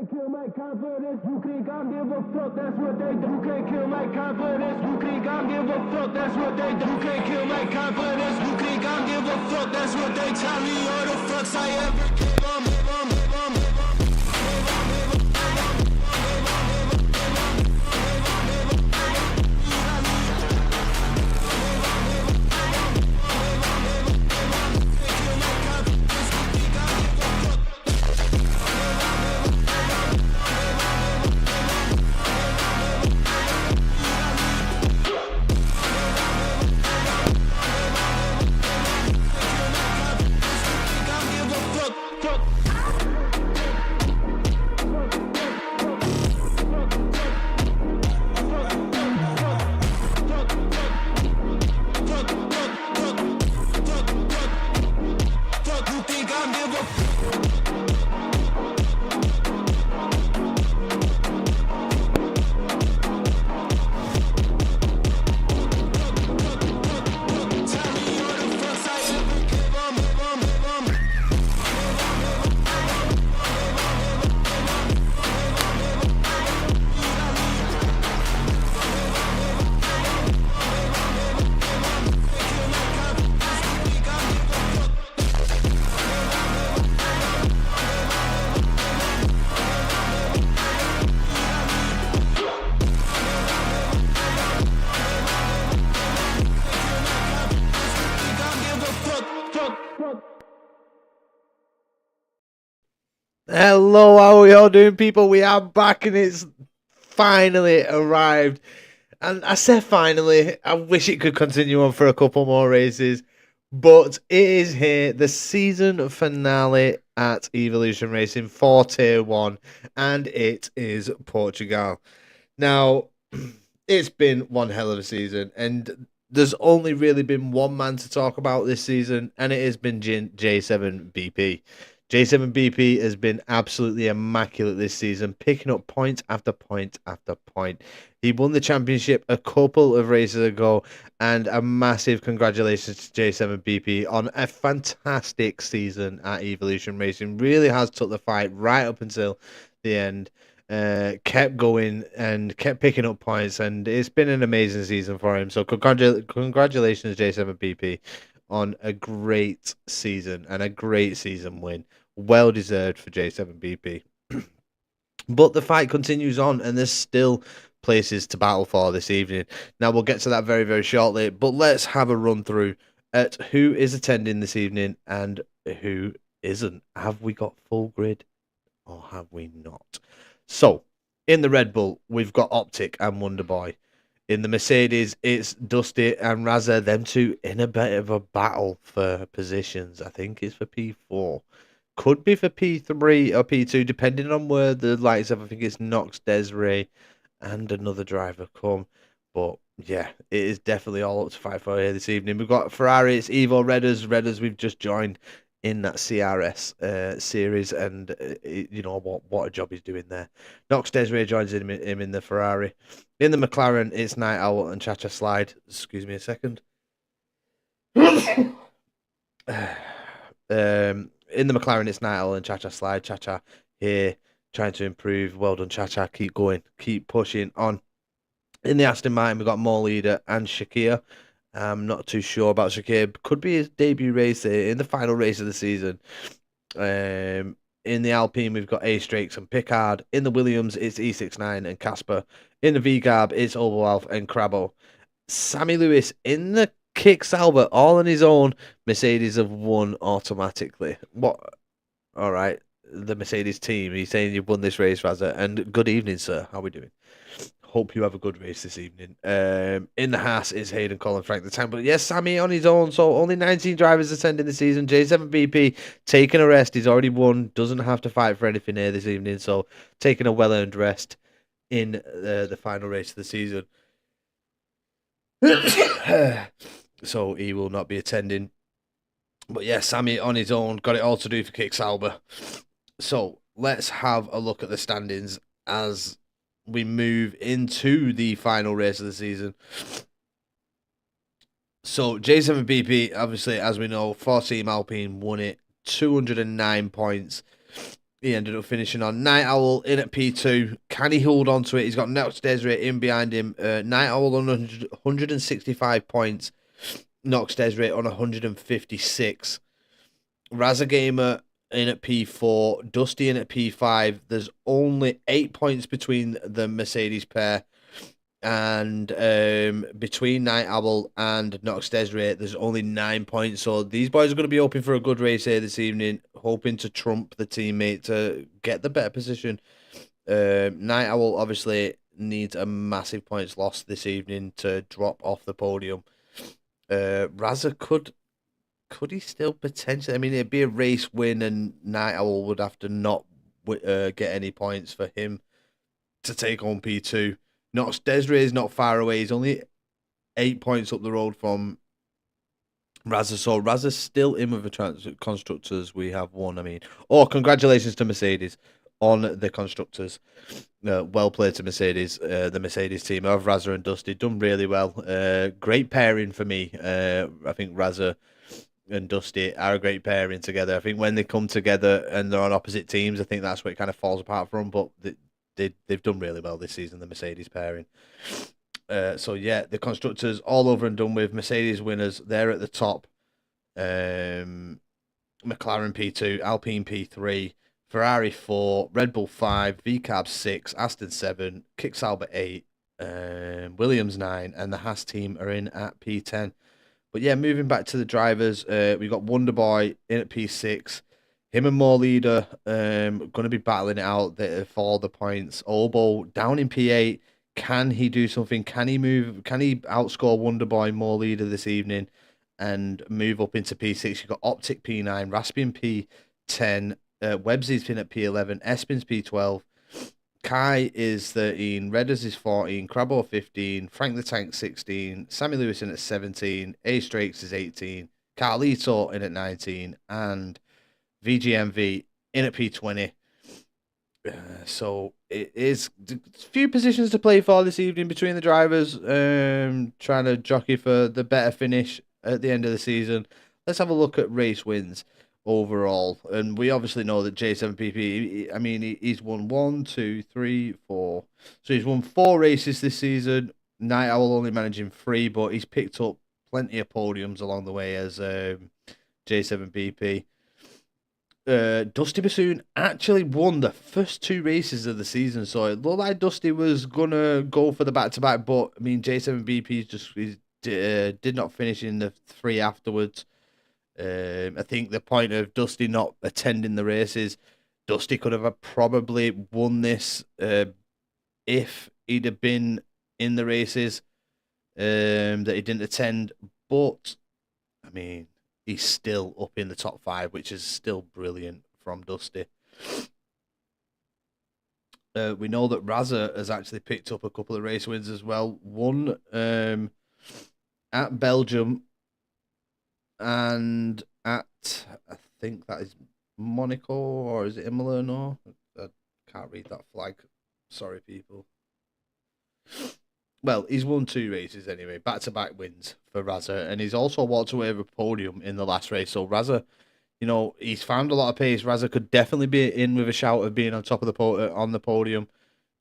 can't kill my confidence, you think I give a fuck, that's what they do. You can't kill my confidence, you think I give a fuck, that's what they do. You can't kill my confidence, you think I give a fuck, that's what they tell me. All the fucks I ever give. Hello, how are we all doing, people? We are back and it's finally arrived. And I say finally, I wish it could continue on for a couple more races, but it is here, the season finale at Evolution Racing for Tier 1, and it is Portugal. Now, it's been one hell of a season, and there's only really been one man to talk about this season, and it has been J7BP. J7BP has been absolutely immaculate this season, picking up point after point after point. He won the championship a couple of races ago, and a massive congratulations to J7BP on a fantastic season at Evolution Racing. Really has took the fight right up until the end. Kept going and kept picking up points, and it's been an amazing season for him. So congratulations, J7BP, on a great season and a great season win. Well deserved for J7BP. But the fight continues on, and there's still places to battle for this evening. Now, we'll get to that very, very shortly, but let's have a run through at who is attending this evening and who isn't. Have we got full grid or have we not? So, in the Red Bull, we've got Optic and Wonderboy. In the Mercedes, it's Dusty and Raza, them two in a bit of a battle for positions. I think it's for P4. Could be for P3 or P2, depending on where the lights have. I think it's Nox, Desiree, and another driver come. But yeah, it is definitely all up to fight for here this evening. We've got Ferrari, it's Evo Redders. Redders, we've just joined in that CRS series, and you know what a job he's doing there. Nox Desiree joins him in the Ferrari. In the McLaren, it's Night Owl and Chacha Slide. Excuse me a second. In the McLaren, it's Night Owl and Chacha Slide. Chacha here trying to improve. Well done, Chacha. Keep going. Keep pushing on. In the Aston Martin, we've got More Leader and Shakir. I'm not too sure about Shakir. Could be his debut race in the final race of the season. In the Alpine, we've got A-Strakes and Pickard. In the Williams, it's E69 and Casper. In the V-Garb, it's Overwolf and Crabbo. Sammy Lewis in the Kick Sauber, all on his own. Mercedes have won automatically. What? All right. The Mercedes team. He's saying you've won this race, Raza. And good evening, sir. How are we doing? Hope you have a good race this evening. In the Haas is Hayden, Colin, Frank the Tank. But yes, Sammy on his own. So only 19 drivers attending the season. J7BP taking a rest. He's already won. Doesn't have to fight for anything here this evening. So taking a well-earned rest in the final race of the season. So he will not be attending. But yeah, Sammy on his own. Got it all to do for Kick Sauber. So let's have a look at the standings as we move into the final race of the season. So J7BP, obviously, as we know, 4-team Alpine won it, 209 points. He ended up finishing on Night Owl in at P2. Can he hold on to it? He's got Nox Desiree in behind him. Night Owl on 165 points. Nox Desiree on 156. Raza Gamer in at P4, Dusty in at P5. There's only 8 points between the Mercedes pair, and between Night Owl and Nox Desiree, there's only 9 points. So these boys are going to be hoping for a good race here this evening, hoping to trump the teammate to get the better position. Night Owl obviously needs a massive points loss this evening to drop off the podium. Raza could he still potentially? I mean, it'd be a race win, and Night Owl would have to not get any points for him to take on P2. Nox Desiree is not far away. He's only 8 points up the road from Raza. So Raza's still in with the constructors. We have won. I mean, congratulations to Mercedes on the constructors. Well played to Mercedes, the Mercedes team of Raza and Dusty. Done really well. Great pairing for me. I think Raza and Dusty are a great pairing together. I think when they come together and they're on opposite teams, I think that's where it kind of falls apart from. But they've done really well this season, the Mercedes pairing. So yeah, the constructors all over and done with. Mercedes winners, they're at the top. McLaren P2, Alpine P3, Ferrari 4, Red Bull 5, VCAB 6, Aston 7, Kick Sauber 8, Williams 9, and the Haas team are in at P10. But yeah, moving back to the drivers, we've got Wonderboy in at P6. Him and More Leader going to be battling it out for the points. Obo down in P8. Can he do something? Can he move? Can he outscore Wonderboy, More Leader this evening and move up into P6? You've got Optic P9, Raspian P10, Websy's in at P11, Espin's P12. Kai is 13, Redders is 14, Crabbo 15, Frank the Tank 16, Sammy Lewis in at 17, A-Strakes is 18, Carlito in at 19, and VGMV in at P20. So it is a few positions to play for this evening between the drivers, trying to jockey for the better finish at the end of the season. Let's have a look at race wins overall. And we obviously know that J7PP, I mean, he's won 1, 2, 3, 4. So he's won 4 races this season. Night Owl only managing 3, but he's picked up plenty of podiums along the way as J7PP. Dusty Bassoon actually won the first 2 races of the season, so it looked like Dusty was gonna go for the back-to-back, but I mean J7BP just did not finish in the 3 afterwards. I think the point of Dusty not attending the races, Dusty could have probably won this if he'd have been in the races that he didn't attend, but I mean, he's still up in the top 5, which is still brilliant from Dusty. We know that Raza has actually picked up a couple of race wins as well. One at Belgium and at, I think that is Monaco, or is it Imola? No, I can't read that flag. Sorry, people. Well, he's won 2 races anyway, back-to-back wins for Raza, and he's also walked away with a podium in the last race. So Raza, you know, he's found a lot of pace. Raza could definitely be in with a shout of being on top of the on the podium.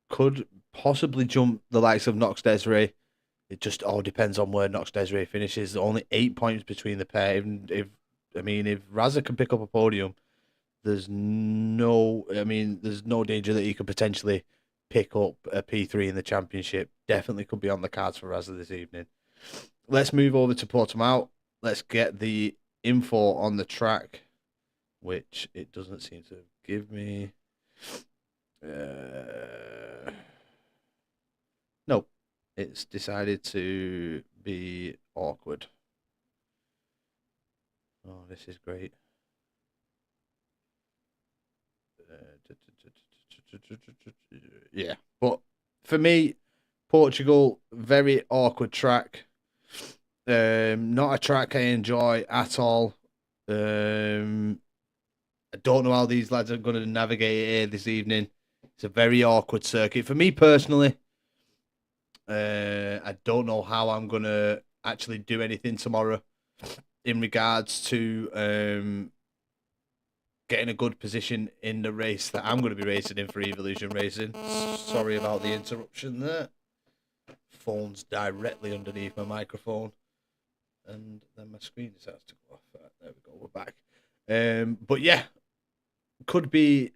Could possibly jump the likes of Nox Desiree. It just all depends on where Nox Desiree finishes. Only 8 points between the pair. If Raza can pick up a podium, there's no danger that he could potentially pick up a P3 in the championship. Definitely could be on the cards for Raza this evening. Let's move over to Portimao. Let's get the info on the track, which it doesn't seem to give me. Nope. It's decided to be awkward. Oh, this is great. Yeah, but for me, Portugal, very awkward track. Not a track I enjoy at all. I don't know how these lads are going to navigate it here this evening. It's a very awkward circuit for me personally. I don't know how I'm going to actually do anything tomorrow in regards to getting a good position in the race that I'm going to be racing in for Evolution Racing. Sorry about the interruption there. Phone's directly underneath my microphone. And then my screen decides to go off. There we go, we're back. But yeah, could be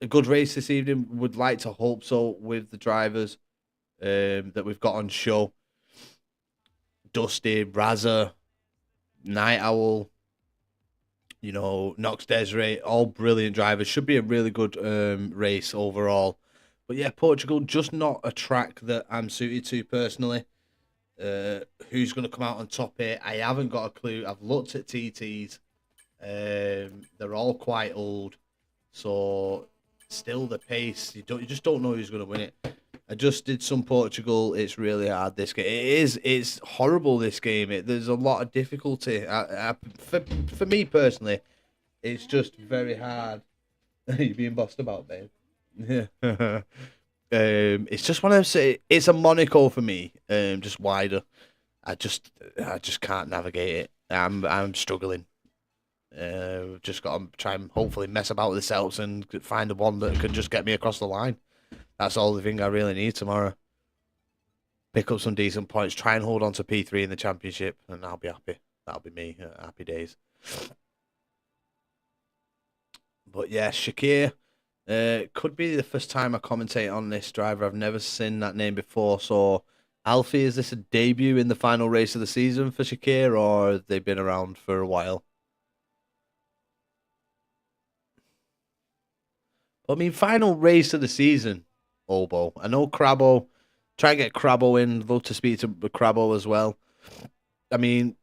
a good race this evening. Would like to hope so with the drivers that we've got on show. Dusty, Raza, Night Owl, you know, Nox Desiree, all brilliant drivers. Should be a really good race overall. But yeah, Portugal, just not a track that I'm suited to personally. Who's going to come out on top here? I haven't got a clue. I've looked at TTs. They're all quite old. So still the pace. You just don't know who's going to win it. I just did some Portugal. It's really hard, this game. It's horrible, this game. There's a lot of difficulty. For me personally, it's just very hard. You're being bossed about, babe. Yeah. It's just one of those. It's a Monaco for me. Just wider. I just can't navigate it. I'm struggling. Just got to try and hopefully mess about with the setups and find the one that can just get me across the line. That's all the thing I really need tomorrow. Pick up some decent points, try and hold on to P3 in the championship, and I'll be happy. That'll be me. Happy days. But yeah, Shakir. Could be the first time I commentate on this driver. I've never seen that name before. So, Alfie, is this a debut in the final race of the season for Shakir, or have they been around for a while? I mean, final race of the season, Obo. I know Crabbo. Try and get Crabbo in. Love to speak to Crabbo as well. I mean,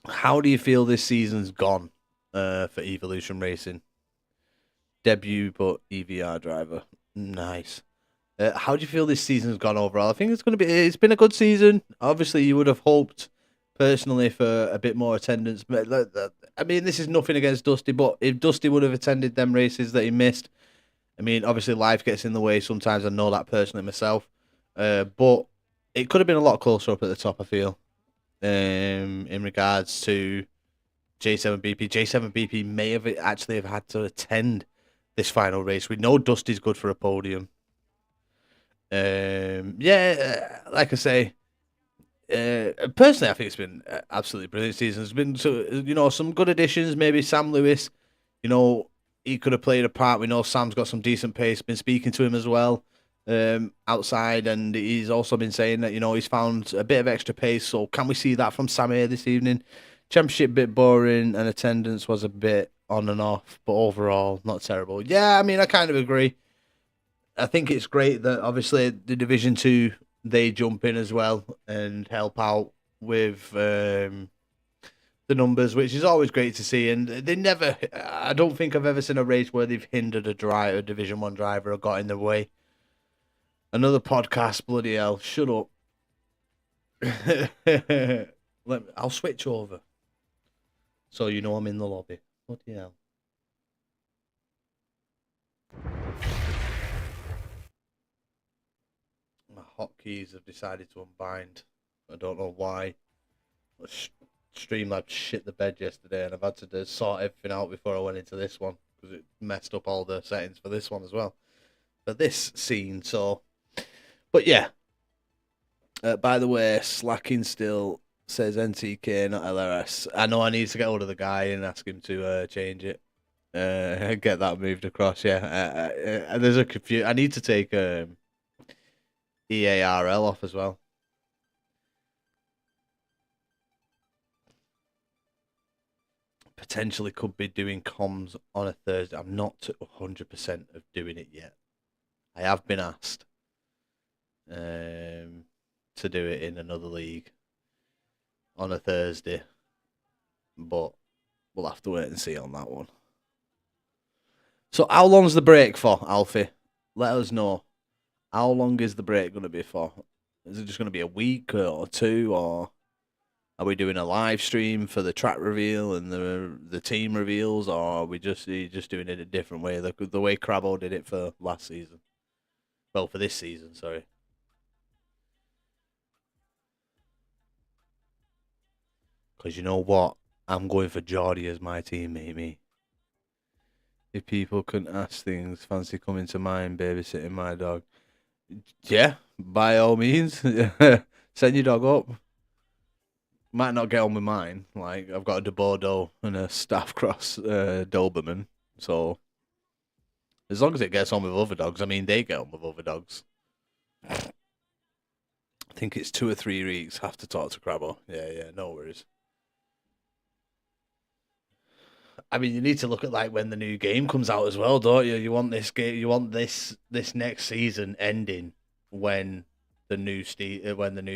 how do you feel this season's gone for Evolution Racing? Debut, but EVR driver. Nice. How do you feel this season's gone overall? I think it's been a good season. Obviously, you would have hoped personally for a bit more attendance. I mean, this is nothing against Dusty, but if Dusty would have attended them races that he missed, I mean, obviously life gets in the way sometimes. I know that personally myself, but it could have been a lot closer up at the top. I feel, in regards to J7BP. J7BP may have actually have had to attend this final race. We know Dusty's good for a podium. Like I say, personally, I think it's been absolutely brilliant season. There's been some good additions. Maybe Sam Lewis, he could have played a part. We know Sam's got some decent pace. Been speaking to him as well outside, and he's also been saying that he's found a bit of extra pace. So can we see that from Sam here this evening? Championship bit boring, and attendance was a bit on and off, but overall not terrible. Yeah, I mean I kind of agree. I think it's great that obviously the Division 2 they jump in as well and help out with the numbers, which is always great to see. And I don't think I've ever seen a race where they've hindered a Division 1 driver or got in the way. Another podcast, bloody hell, shut up. I'll switch over. So I'm in the lobby. Bloody hell. My hotkeys have decided to unbind. I don't know why. Streamlabs shit the bed yesterday, and I've had to sort everything out before I went into this one because it messed up all the settings for this one as well. For this scene, so. But yeah. By the way, Slacking still says NTK, not LRS. I know I need to get hold of the guy and ask him to change it. Get that moved across. Yeah. There's a confusion. I need to take EARL off as well. Potentially could be doing comms on a Thursday. I'm not 100% of doing it yet. I have been asked to do it in another league on a Thursday, but we'll have to wait and see on that one. So how long's the break for, Alfie? Let us know. How long is the break going to be for? Is it just going to be a week or two, or are we doing a live stream for the track reveal and the team reveals, or are we just doing it a different way, the way Crabbo did it for last season? Well, for this season, sorry. Because you know what? I'm going for Geordie as my teammate, me. If people couldn't ask things, fancy coming to mine, babysitting my dog. Yeah, by all means. Send your dog up. Might not get on with mine. Like, I've got a de Bordeaux and a staff cross Doberman. So, as long as it gets on with other dogs, I mean, they get on with other dogs. I think it's 2 or 3 weeks. Have to talk to Crabbo. Yeah, no worries. I mean, you need to look at like when the new game comes out as well, don't you? You want this game. You want this next season ending when the new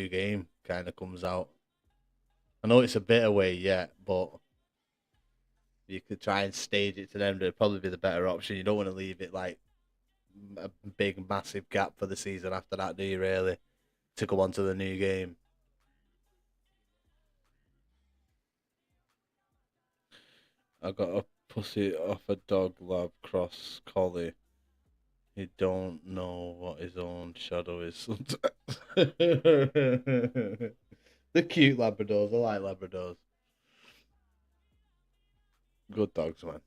game kind of comes out. I know it's a bit away yet, but you could try and stage it to them. It'd probably be the better option. You don't want to leave it like a big, massive gap for the season after that, do you? Really, to go on to the new game. I got a pussy off a dog lab cross collie. He don't know what his own shadow is sometimes. The cute Labradors. I like Labradors. Good dogs, man.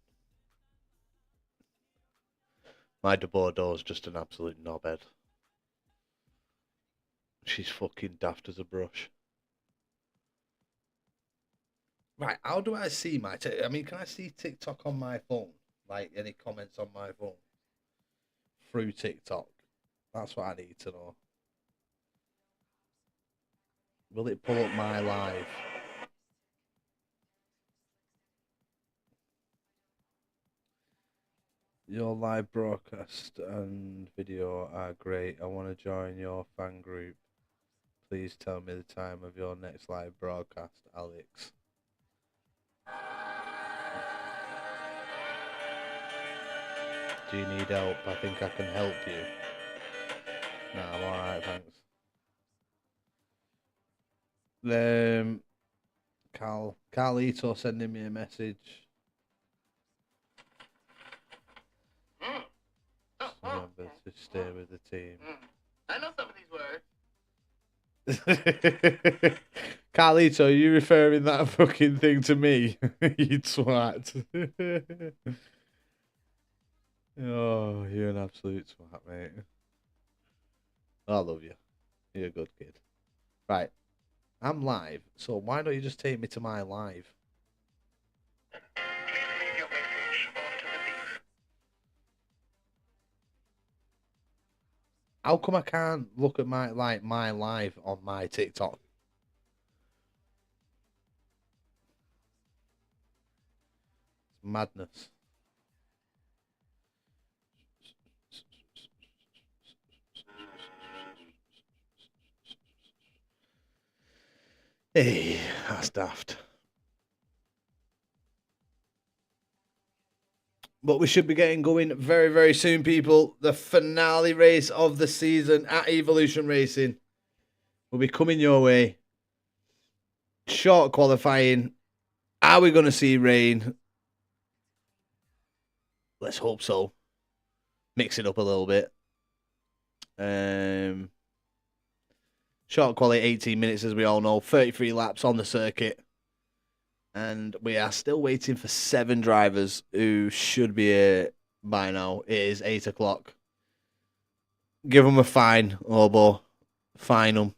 My de Bordeaux's just an absolute knobhead. She's fucking daft as a brush. Right, how do I see my... I mean, can I see TikTok on my phone? Like, any comments on my phone? Through TikTok. That's what I need to know. Will it pull up my live? Your live broadcast and video are great. I want to join your fan group. Please tell me the time of your next live broadcast, Alex. Do you need help? I think I can help you. Nah, I'm alright, thanks. Carlito sending me a message. Remember to stay with the team. I know some of these words. Carlito, are you referring that fucking thing to me? You twat. Oh, you're an absolute twat, mate. I love you. You're a good kid. Right. I'm live, so why don't you just take me to my live? How come I can't look at my live on my TikTok? It's madness. Hey, that's daft. But we should be getting going very, very soon, people. The finale race of the season at Evolution Racing will be coming your way. Short qualifying. Are we going to see rain? Let's hope so. Mix it up a little bit. Short quality, 18 minutes, as we all know. 33 laps on the circuit. And we are still waiting for 7 drivers who should be here by now. It is 8 o'clock. Give them a fine, Obo. Fine them.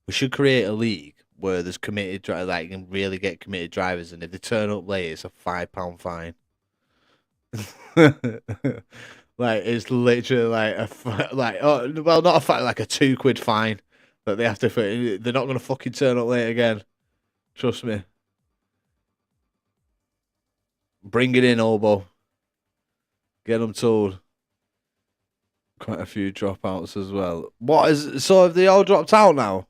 We should create a league where there's committed drivers, like, you can really get committed drivers, and if they turn up late, it's a £5 fine. Like, it's literally like not a fine, like a £2 fine that they have to. They're not gonna fucking turn up late again. Trust me. Bring it in, Obo. Get them told. Quite a few dropouts as well. So have they all dropped out now?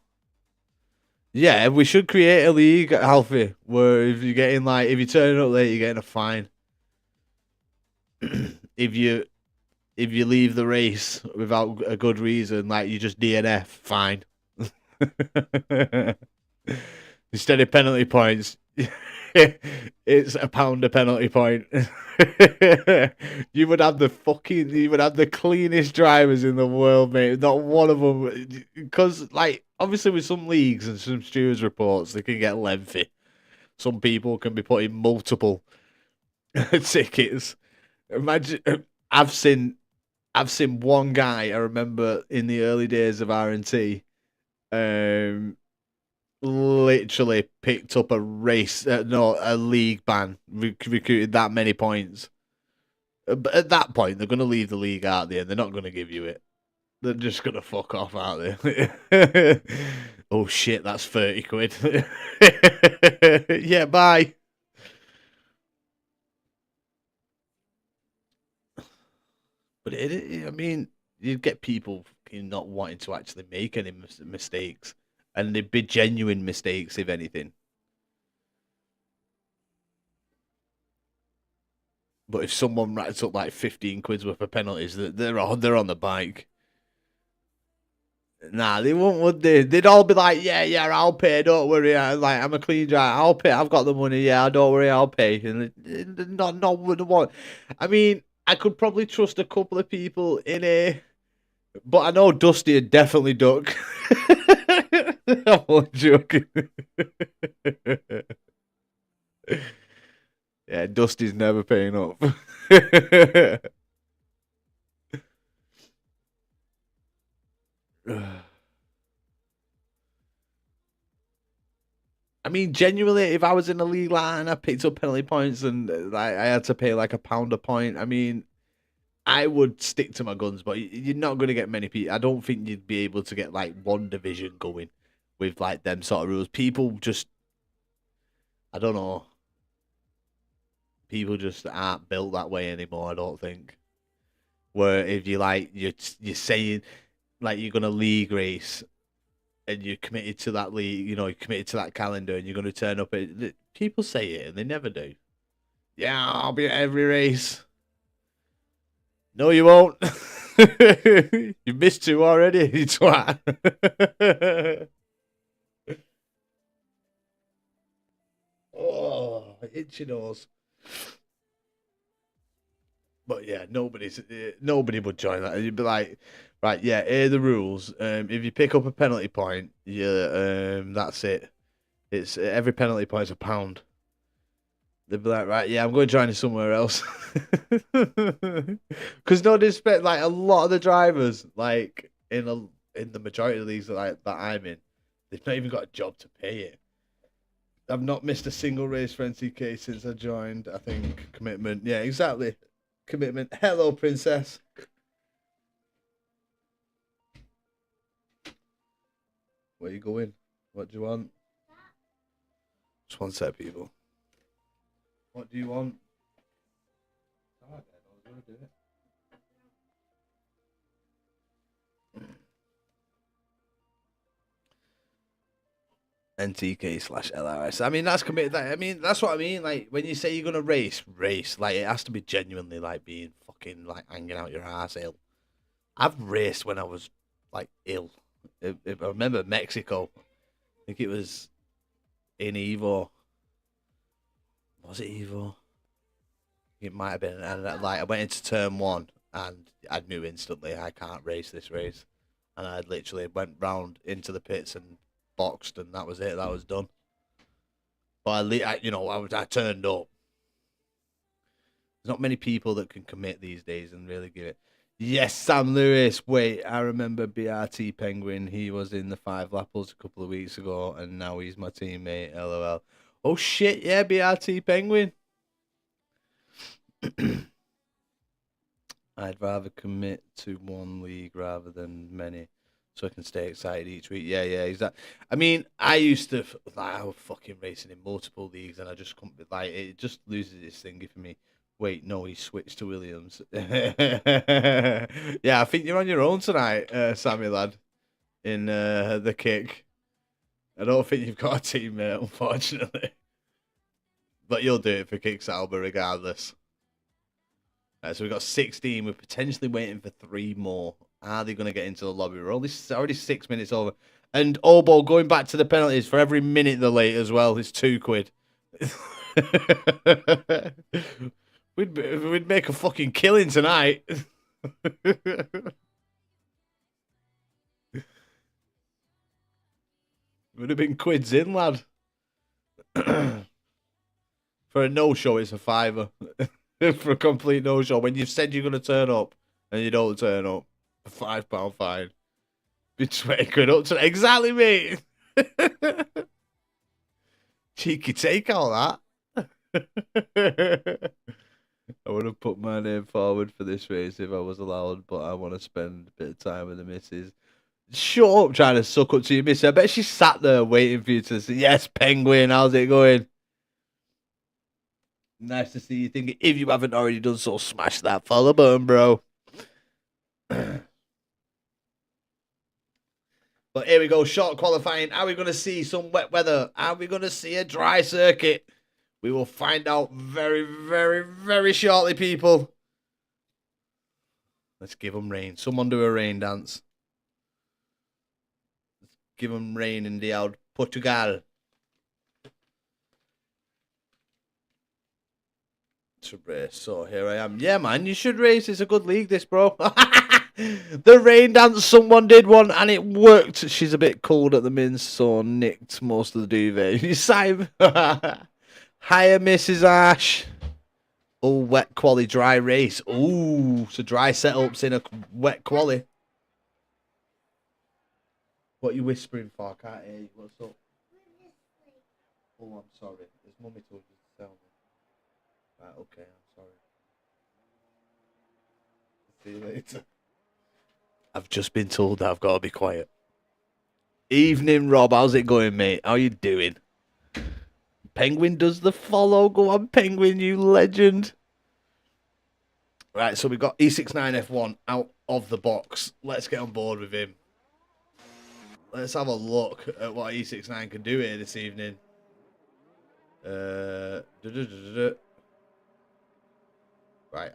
Yeah, we should create a league, Alfie, where if you turn up late, you're getting a fine. If you leave the race without a good reason, like you just DNF, fine. Instead of penalty points, it's £1 a penalty point. You would have the cleanest drivers in the world, mate. Not one of them, because like obviously with some leagues and some stewards reports, they can get lengthy. Some people can be putting multiple tickets. Imagine, I've seen one guy I remember in the early days of R&T, literally picked up a league ban, recruited that many points. But at that point, they're going to leave the league out there, and they're not going to give you it. They're just going to fuck off out there. Oh shit, that's £30. Yeah, bye. But I mean, you'd get people not wanting to actually make any mistakes. And they'd be genuine mistakes, if anything. But if someone racks up like 15 quid's worth of penalties, they're on the bike. Nah, they won't, would they? They'd all be like, yeah, I'll pay, don't worry. I'm a clean driver, I'll pay, I've got the money, yeah, don't worry, I'll pay. And not the one. I mean, I could probably trust a couple of people in a... But I know Dusty would definitely duck. I'm only joking. Yeah, Dusty's never paying up. I mean, genuinely, if I was in a league line, I picked up penalty points and I had to pay like £1 a point. I mean, I would stick to my guns, but you're not going to get many people. I don't think you'd be able to get like one division going with like them sort of rules. People just, I don't know. People just aren't built that way anymore, I don't think. Where if you like, you're saying like you're going to league race and you're committed to that league, you're committed to that calendar and you're going to turn up. People say it and they never do. Yeah, I'll be at every race. No, you won't. You missed 2 already, you twat. itchy nose. But yeah, nobody would join that. You'd be like, right, yeah, here are the rules. If you pick up a penalty point, that's it. It's every penalty point's £1. They'd be like, right, yeah, I'm going to join you somewhere else. Because no disrespect, like a lot of the drivers, like in the majority of these that I'm in, they've not even got a job to pay it. I've not missed a single race for NTK since I joined. I think commitment. Yeah, exactly. Commitment. Hello, princess. Where you going? What do you want? Just one sec, people. What do you want? Alright, then, I was gonna do it. NTK/LRS. I mean, that's committed. I mean, that's what I mean. Like when you say you're gonna race. Like it has to be genuinely like being fucking like hanging out your ass ill. I've raced when I was like ill. If I remember Mexico, I think it was in Evo. Was it Evo? It might have been. And like I went into turn 1 and I knew instantly I can't race this race, and I literally went round into the pits and boxed, and that was it. That was done. But I turned up. There's not many people that can commit these days and really give it. Yes, Sam Lewis. Wait, I remember BRT Penguin. He was in the 5 Lappers a couple of weeks ago, and now he's my teammate. LOL. Oh shit, yeah, BRT Penguin. I'd rather commit to one league rather than many, so I can stay excited each week. Yeah, exactly. I mean, I used to I was fucking racing in multiple leagues, and I just couldn't be like, it just loses its thing for me. Wait, no, he switched to Williams. Yeah, I think you're on your own tonight, Sammy lad. In the kick, I don't think you've got a teammate, unfortunately, but you'll do it for Kicks Alba regardless. Right, so we've got 16. We're potentially waiting for 3 more. Are they going to get into the lobby? We're already 6 minutes over. And Obo going back to the penalties for every minute they're late as well. It's £2. We'd make a fucking killing tonight. Would have been quids in, lad. For a no-show, it's a £5. For a complete no-show. When you've said you're going to turn up and you don't turn up, a £5 fine. Be £20 up to exactly, mate. Cheeky take all that. I would have put my name forward for this race if I was allowed, but I want to spend a bit of time with the missus. Shut up trying to suck up to your missus. I bet she sat there waiting for you to say, yes, Penguin, how's it going? Nice to see you thinking. If you haven't already done so, smash that follow button, bro. But here we go, short qualifying. Are we going to see some wet weather? Are we going to see a dry circuit? We will find out very, very, very shortly, people. Let's give them rain. Someone do a rain dance. Let's give them rain in the old Portugal. To race. So here I am. Yeah, man, you should race. It's a good league, this, bro. The rain dance, someone did one, and it worked. She's a bit cold at the mince, so nicked most of the duvet. Simon. Hiya, Mrs. Ash. Oh, wet quali, dry race. Ooh, so dry setups in a wet quali. What are you whispering for? I can't hear you. What's up? Oh, I'm sorry. His mummy told you to tell me. Right, okay, I'm sorry. See you later. I've just been told that I've got to be quiet. Evening, Rob. How's it going, mate? How you doing? Penguin does the follow. Go on, Penguin, you legend. Right, so we've got E69F1 out of the box. Let's get on board with him. Let's have a look at what E69 can do here this evening. Right,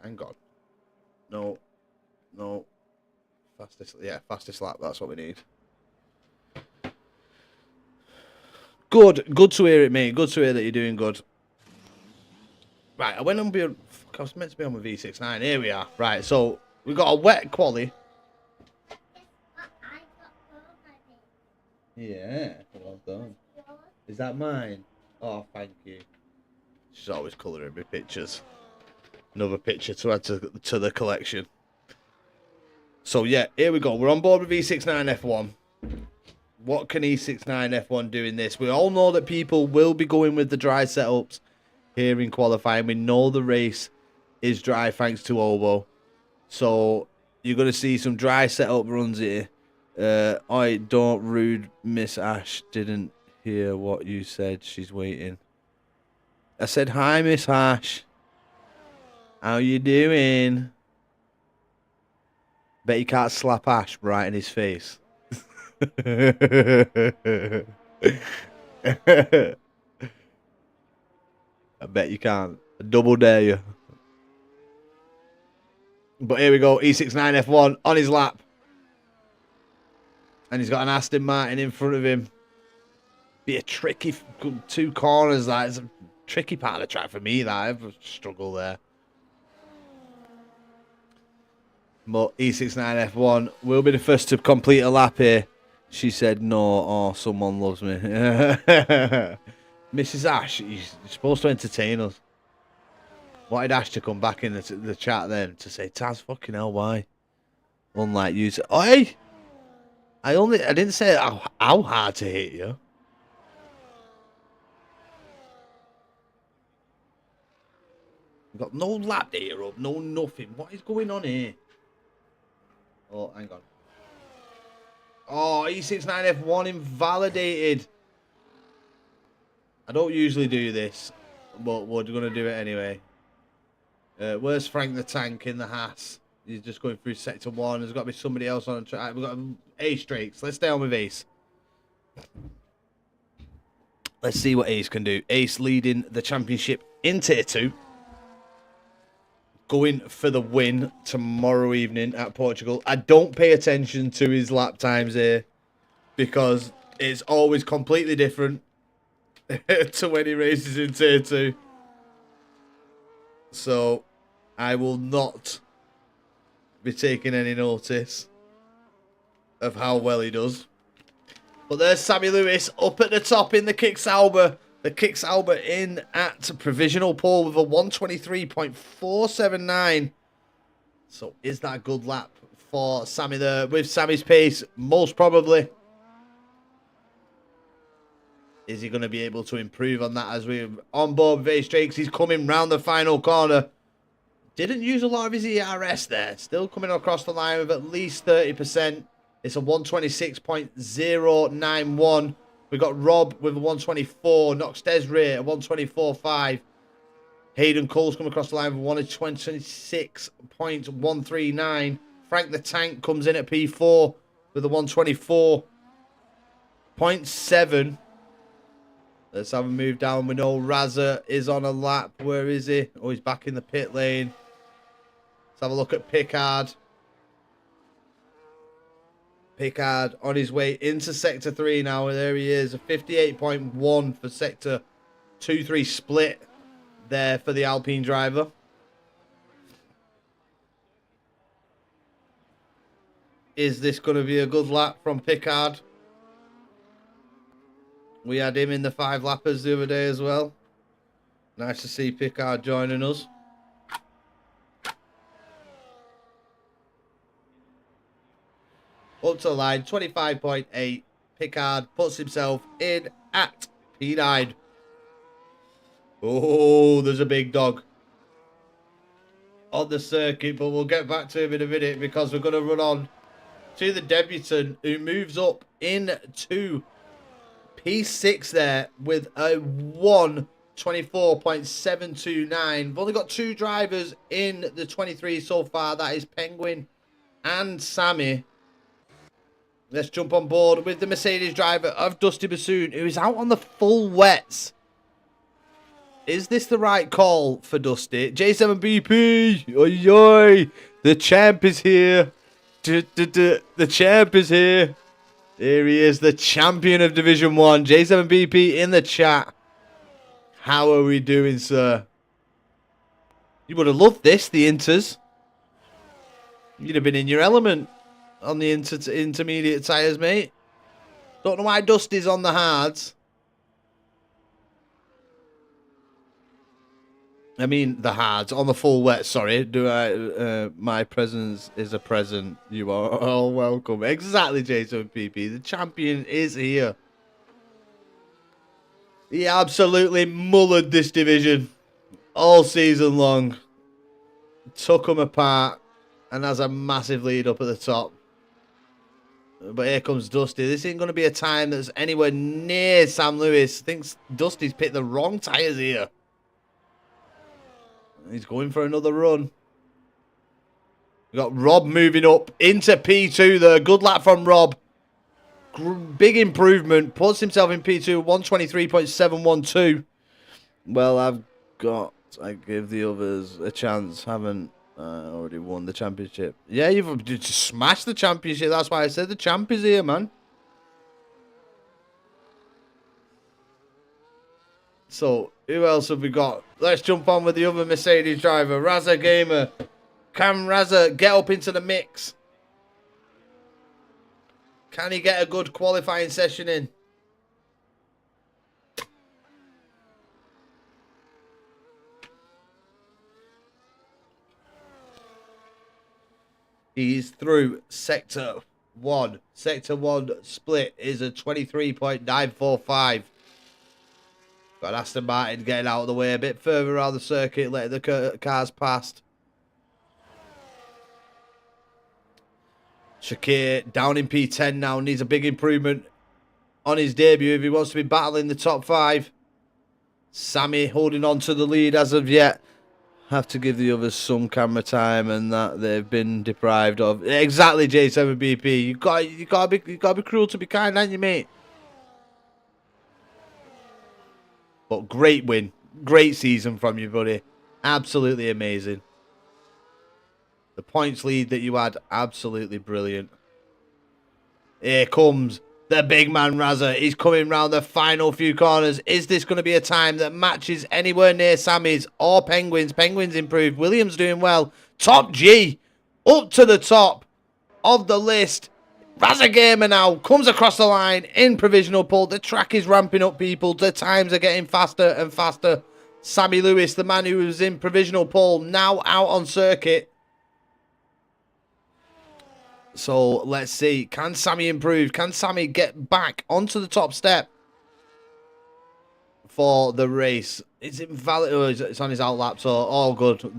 hang on. No. Fastest lap, that's what we need. Good to hear it, mate. Good to hear that you're doing good. Right, I went on. I was meant to be on with V69. Here we are. Right, so we got a wet quali. Yeah, well done. Is that mine? Oh, thank you. She's always colouring me pictures. Another picture to add to the collection. So yeah, here we go. We're on board with E69 F1. What can E69 F1 do in this? We all know that people will be going with the dry setups here in qualifying. We know the race is dry thanks to Obo. So you're going to see some dry setup runs here. I don't rude Miss Ash. Didn't hear what you said. She's waiting. I said, hi, Miss Ash. How you doing? Bet you can't slap Ash right in his face. I bet you can't. I double dare you. But here we go. E69 F1 on his lap. And he's got an Aston Martin in front of him. Be a tricky two corners. That is a tricky part of the track for me. That I've struggled there. But E69 F1 will be the first to complete a lap here. She said no. Oh, someone loves me. Mrs. Ash, you're supposed to entertain us. Wanted Ash to come back in the chat then to say, Taz, fucking hell, why? Unlike you. Oi! I didn't say how hard to hit you. We've got no lap data up, no nothing. What is going on here? Oh, hang on. Oh, E69 F1 invalidated. I don't usually do this, but we're going to do it anyway. Where's Frank the Tank in the Haas? He's just going through sector 1. There's got to be somebody else on the track. We've got Ace Drakes. Let's stay on with Ace. Let's see what Ace can do. Ace leading the championship in Tier 2. Going for the win tomorrow evening at Portugal. I don't pay attention to his lap times here because it's always completely different to when he races in Tier 2. So I will not be taking any notice of how well he does. But there's Sammy Lewis up at the top in the Kick Sauber. The Kick Sauber in at provisional pole with a 123.479. So is that a good lap for Sammy there? With Sammy's pace, most probably. Is he going to be able to improve on that as we're on board with Ace Drakes? He's coming round the final corner. Didn't use a lot of his ERS there. Still coming across the line with at least 30%. It's a 126.091. We've got Rob with a 124. Knox Desiree a 124.5. Hayden Cole's come across the line with 126.139. Frank the Tank comes in at P4 with a 124.7. Let's have a move down. We know Raza is on a lap. Where is he? Oh, he's back in the pit lane. Let's have a look at Pickard. Pickard on his way into Sector 3 now. There he is. A 58.1 for Sector 2-3 split there for the Alpine driver. Is this going to be a good lap from Pickard? We had him in the 5 lappers the other day as well. Nice to see Pickard joining us. Up to the line, 25.8. Pickard puts himself in at P9. Oh, there's a big dog on the circuit, but we'll get back to him in a minute because we're going to run on to the debutant who moves up into P6 there with a 124.729. We've only got 2 drivers in the 23 so far. That is Penguin and Sammy. Let's jump on board with the Mercedes driver of Dusty Bassoon, who is out on the full wets. Is this the right call for Dusty? J7BP! Oi, oi! The champ is here! The champ is here! Here he is, the champion of Division 1. J7BP in the chat. How are we doing, sir? You would have loved this, the Inters. You'd have been in your element on the intermediate tyres, mate. Don't know why Dusty's on the hards. I mean, the hards on the full wet. Sorry, my presence is a present. You are all welcome. Exactly, Jason PP. The champion is here. He absolutely mullered this division all season long. Took them apart and has a massive lead up at the top. But here comes Dusty. This ain't going to be a time that's anywhere near Sam Lewis. Thinks Dusty's picked the wrong tyres here. He's going for another run. We've got Rob moving up into P2 there. Good lap from Rob. Big improvement. Puts himself in P2, 123.712. Well, I give the others a chance. Haven't already won the championship. Yeah, you've just smashed the championship. That's why I said the champ is here, man. So, who else have we got? Let's jump on with the other Mercedes driver, Razza Gamer. Can Razza get up into the mix? Can he get a good qualifying session in? He's through Sector 1. Sector 1 split is a 23.945. Got Aston Martin getting out of the way a bit further around the circuit, letting the cars past. Shakir down in P10 now, needs a big improvement on his debut if he wants to be battling the top 5. Sammy holding on to the lead as of yet. Have to give the others some camera time and that they've been deprived of. Exactly, J7BP. You gotta be cruel to be kind, aren't you, mate? But great win. Great season from you, buddy. Absolutely amazing. The points lead that you had, absolutely brilliant. Here comes the big man Razza. He's coming round the final few corners. Is this going to be a time that matches anywhere near Sammy's or Penguin's? Penguin's improved. Williams doing well. Top G up to the top of the list. Razza Gamer now comes across the line in provisional pole. The track is ramping up, people. The times are getting faster and faster. Sammy Lewis, the man who was in provisional pole, now out on circuit. So let's see. Can Sammy improve? Can Sammy get back onto the top step for the race? Is it valid? Oh, it's on his outlap, so all good.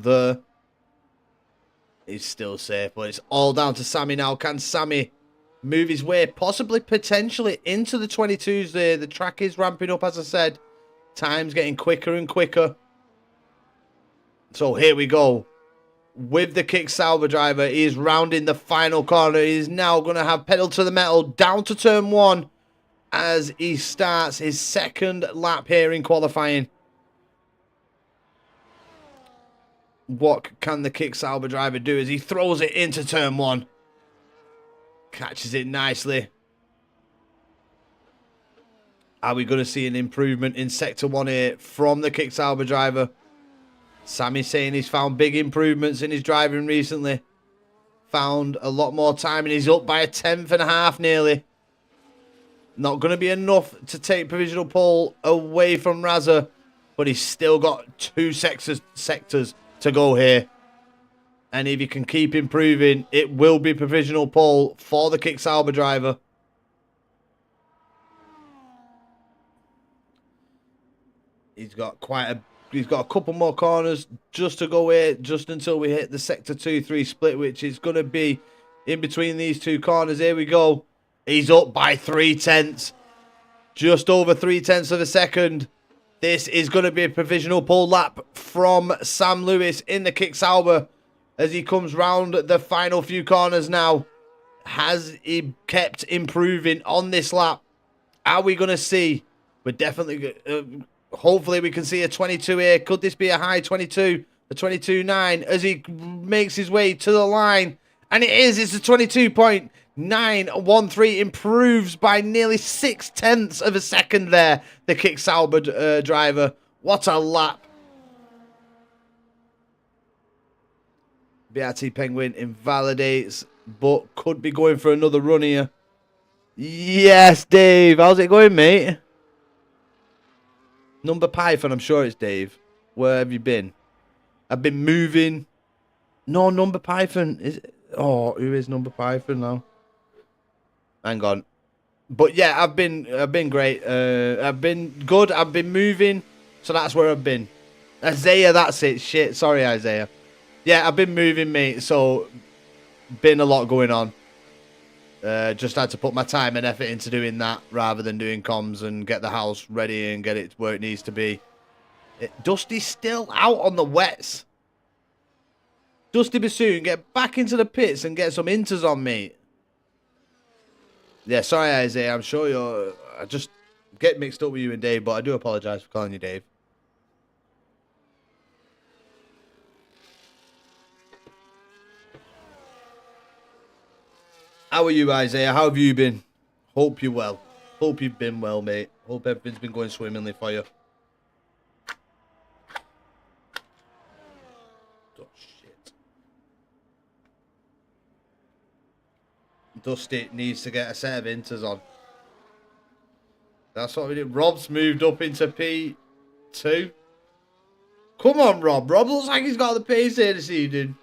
He's still safe, but it's all down to Sammy now. Can Sammy move his way, possibly, potentially, into the 22s there? The track is ramping up, as I said. Time's getting quicker and quicker. So here we go. With the Kick Sauber driver, he is rounding the final corner. He is now going to have pedal to the metal down to turn 1 as he starts his second lap here in qualifying. What can the Kick Sauber driver do as he throws it into turn 1? Catches it nicely. Are we going to see an improvement in Sector 1 here from the Kick Sauber driver? Sammy's saying he's found big improvements in his driving recently. Found a lot more time and he's up by a 1/10.5 nearly. Not going to be enough to take provisional pole away from Razza, but he's still got 2 sectors to go here. And if he can keep improving, it will be provisional pole for the Kick Sauber driver. He's got a couple more corners just to go here, just until we hit the Sector 2-3 split, which is going to be in between these 2 corners. Here we go. He's up by 0.3. Just over 0.3 of a second. This is going to be a provisional pole lap from Sam Lewis in the Kick Sauber as he comes round the final few corners now. Has he kept improving on this lap? Are we going to see? We're definitely... hopefully we can see a 22 here. Could this be a high 22? A 22.9 as he makes his way to the line. And it is. It's a 22.913. Improves by nearly 0.6 of a second there. The Kick Sauber driver. What a lap. BRT Penguin invalidates, but could be going for another run here. Yes, Dave. How's it going, mate? Number Python, I'm sure it's Dave. Where have you been? I've been moving. No, Number Python. Oh, who is Number Python now? Hang on. But yeah, I've been great. I've been good. I've been moving. So that's where I've been. Isaiah, that's it. Shit. Sorry, Isaiah. Yeah, I've been moving, mate. So, been a lot going on. Just had to put my time and effort into doing that rather than doing comms and get the house ready and get it where it needs to be. Dusty's still out on the wets. Dusty Bassoon, get back into the pits and get some inters on, mate. Yeah, sorry, Isaiah. I'm sure I just get mixed up with you and Dave, but I do apologise for calling you Dave. How are you, Isaiah? How have you been? Hope you're well. Hope you've been well, mate. Hope everything's been going swimmingly for you. Oh, shit. Dusty needs to get a set of inters on. That's what we did. Rob's moved up into P2. Come on, Rob. Rob looks like he's got the pace here this evening.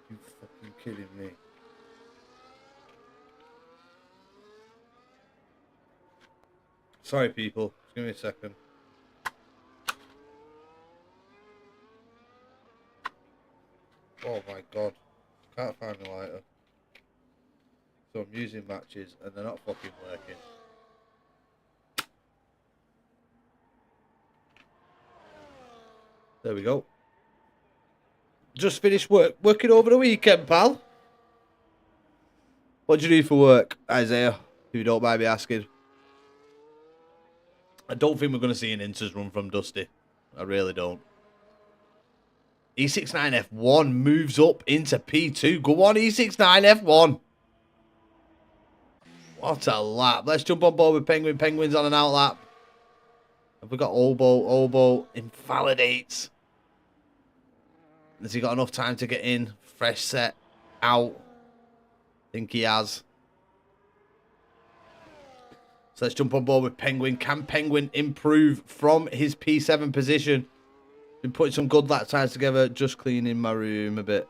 You fucking kidding me? Sorry, people. Just give me a second. Oh my god. Can't find the lighter. So I'm using matches and they're not fucking working. There we go. Just finished working over the weekend, pal. What do you do for work, Isaiah? If you don't mind me asking. I don't think we're going to see an Inters run from Dusty. I really don't. E69F1 moves up into P2. Go on, E69F1. What a lap. Let's jump on board with Penguin. Penguin's on an out lap. Have we got Obo? Obo invalidates. Has he got enough time to get in? Fresh set. Out. Think he has. So let's jump on board with Penguin. Can Penguin improve from his P7 position? Been putting some good lap times together. Just cleaning my room a bit.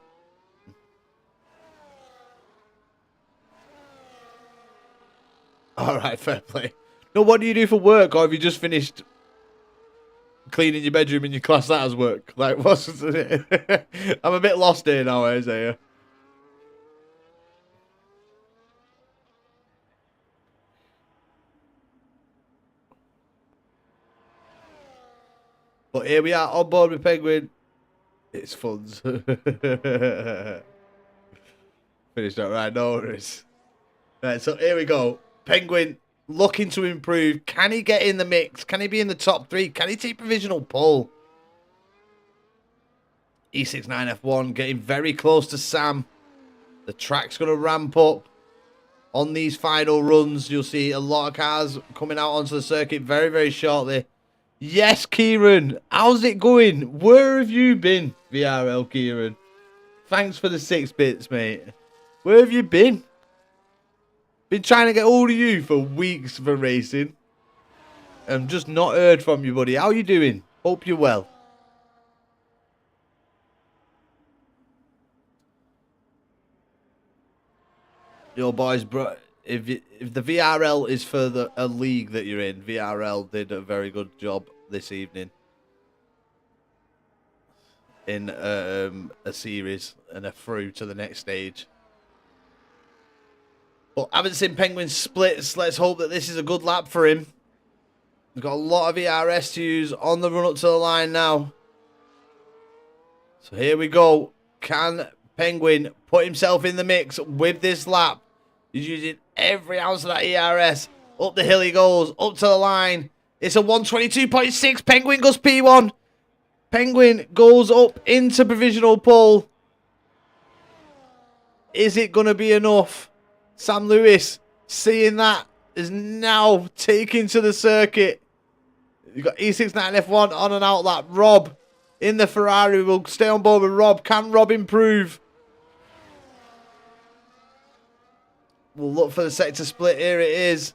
Alright, fair play. No, what do you do for work? Or have you just finished cleaning your bedroom and you class that as work? Like, what's it? I'm a bit lost here now, Isaiah. But here we are on board with Penguin. It's fun. Finished that right, no worries. Right, so here we go. Penguin looking to improve. Can he get in the mix? Can he be in the top 3? Can he take provisional pole? E69F1 getting very close to Sam. The track's going to ramp up on these final runs. You'll see a lot of cars coming out onto the circuit very, very shortly. Yes, Kieran. How's it going? Where have you been, VRL Kieran? Thanks for the 6 bits, mate. Where have you been? Been trying to get hold of you for weeks for racing. I'm just not heard from you, buddy. How you doing? Hope you're well. Yo, boys, bro. If the VRL is for a league that you're in, VRL did a very good job this evening in a series and a through to the next stage. But I haven't seen Penguin splits. Let's hope that this is a good lap for him. We've got a lot of ERS to use on the run up to the line now. So here we go. Can Penguin put himself in the mix with this lap? He's using every ounce of that ERS. Up the hill he goes. Up to the line. It's a 122.6. Penguin goes P1. Penguin goes up into provisional pole. Is it going to be enough? Sam Lewis seeing that is now taken to the circuit. You've got E69 F1 on an out lap. Rob in the Ferrari will stay on board with Rob. Can Rob improve? We'll look for the sector split. Here it is.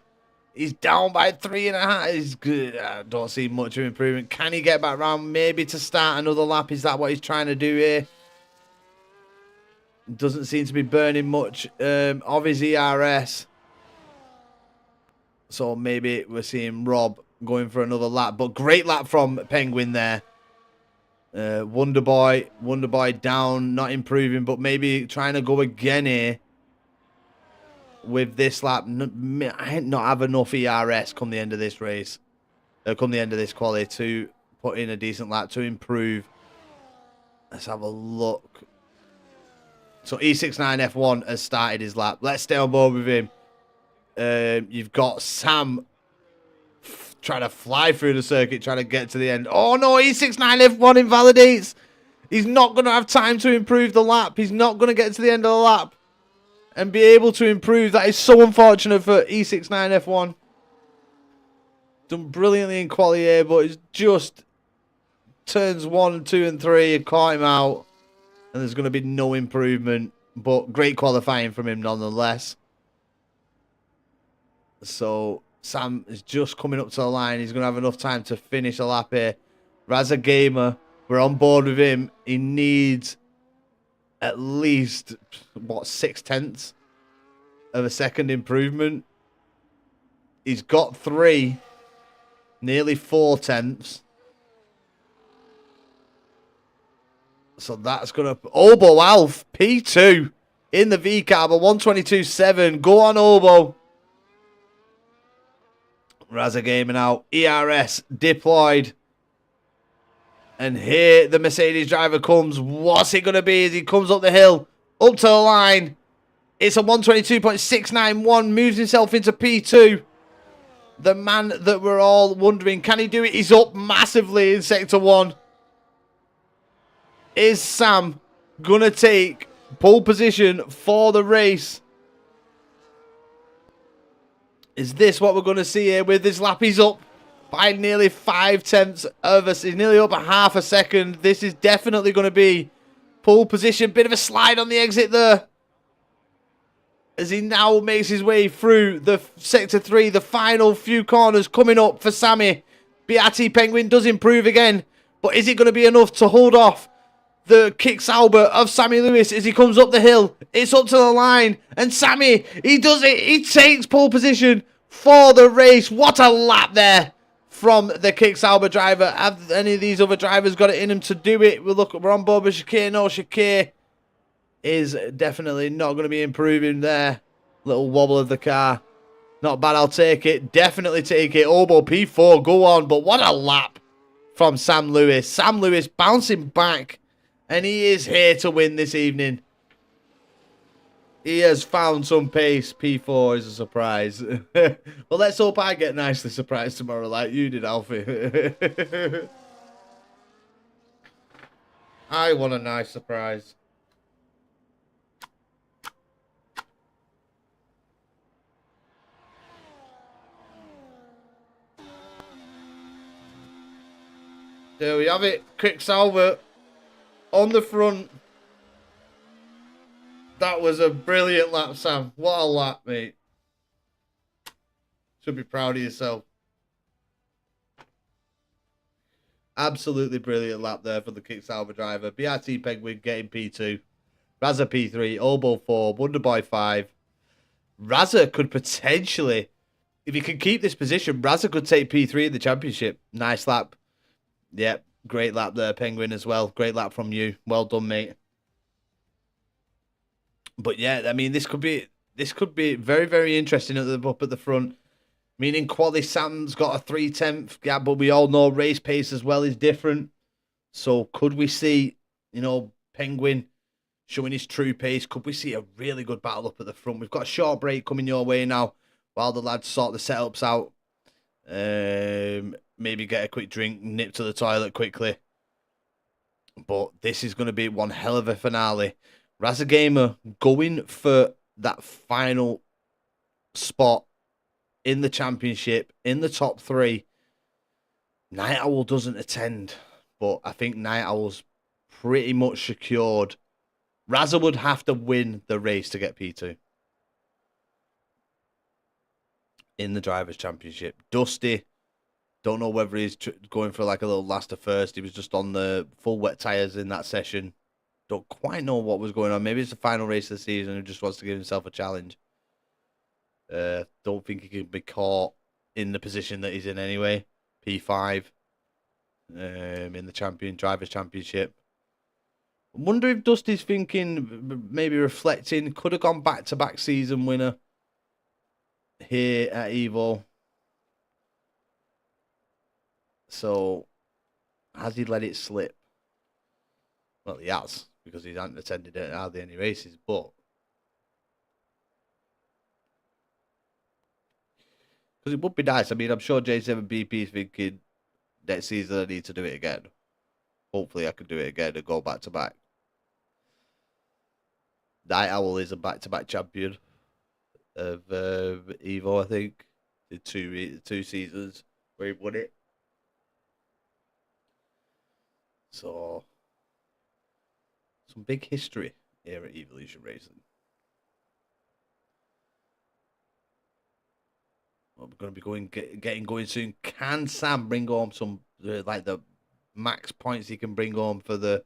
He's down by 3.5. He's good. I don't see much of improvement. Can he get back round? Maybe to start another lap. Is that what he's trying to do here? Doesn't seem to be burning much of his ERS. So maybe we're seeing Rob going for another lap. But great lap from Penguin there. Wonderboy down, not improving, but maybe trying to go again here with this lap. Not have enough ERS come the end of this race, come the end of this quali to put in a decent lap to improve. Let's have a look. So E69 F1 has started his lap. Let's stay on board with him. You've got Sam trying to fly through the circuit, trying to get to the end. Oh no, E69 F1 invalidates. He's not going to have time to improve the lap. He's not going to get to the end of the lap and be able to improve. That is so unfortunate for E69 F1. Done brilliantly in quali here, but it's just turns 1, 2, and 3 have caught him out. And there's going to be no improvement. But great qualifying from him nonetheless. So Sam is just coming up to the line. He's going to have enough time to finish a lap here. Raza Gamer, we're on board with him. He needs at least, what, 0.6 of a second improvement. He's got 3, nearly 0.4. So that's going to... Obo Alf, P2 in the V-Carb, 122.7. Go on, Obo. Raza Gaming out. ERS deployed. And here the Mercedes driver comes. What's it going to be as he comes up the hill? Up to the line. It's a 122.691. Moves himself into P2. The man that we're all wondering, can he do it? He's up massively in Sector 1. Is Sam going to take pole position for the race? Is this what we're going to see here with this lap? He's up by nearly 0.5 of a... He's nearly up a half a second. This is definitely going to be pole position. Bit of a slide on the exit there. As he now makes his way through the Sector 3. The final few corners coming up for Sammy. Beati Penguin does improve again. But is it going to be enough to hold off the kick Sauber of Sammy Lewis as he comes up the hill? It's up to the line. And Sammy, he does it. He takes pole position for the race. What a lap there from the kick Sauber driver. Have any of these other drivers got it in them to do it? We're on board with Shakir. No, Shakir is definitely not going to be improving there. Little wobble of the car. Not bad, I'll take it. Definitely take it. Obo P4, go on. But what a lap from Sam Lewis. Sam Lewis bouncing back. And he is here to win this evening. He has found some pace. P4 is a surprise. Well, let's hope I get nicely surprised tomorrow like you did, Alfie. I want a nice surprise. There we have it. Quicksilver on the front. That was a brilliant lap, Sam. What a lap, mate. Should be proud of yourself. Absolutely brilliant lap there for the Kick Sauber driver. BRT Penguin getting P2. Raza P3. Obo 4. Wonderboy 5. Raza could potentially, if he can keep this position, Raza could take P3 in the championship. Nice lap. Yep. Great lap there, Penguin, as well. Great lap from you. Well done, mate. But yeah, I mean, this could be very, very interesting up at the front. Meaning quali Sam's got a 3/10 gap, but we all know race pace as well is different. So could we see, Penguin showing his true pace? Could we see a really good battle up at the front? We've got a short break coming your way now while the lads sort the setups out. Maybe get a quick drink, nip to the toilet quickly. But this is going to be one hell of a finale. Raza Gamer going for that final spot in the championship, in the top 3. Night Owl doesn't attend, but I think Night Owl's pretty much secured. Razza would have to win the race to get P2 in the Drivers' Championship. Dusty, don't know whether he's going for like a little last to first. He was just on the full wet tyres in that session. Don't quite know what was going on. Maybe it's the final race of the season and he just wants to give himself a challenge. Don't think he can be caught in the position that he's in anyway. P5 in the Drivers' Championship. I wonder if Dusty's thinking, maybe reflecting, could have gone back-to-back season winner here at Evo. So, has he let it slip? Well, he has, because he hasn't attended hardly any races, but because it would be nice. I mean, I'm sure J7BP is thinking, next season I need to do it again. Hopefully I can do it again and go back-to-back. Night Owl is a back-to-back champion of Evo, I think. Did two seasons where he won it. So, some big history here at Evolution Racing. Well, we're going to be getting going soon. Can Sam bring home some, like the max points he can bring home for the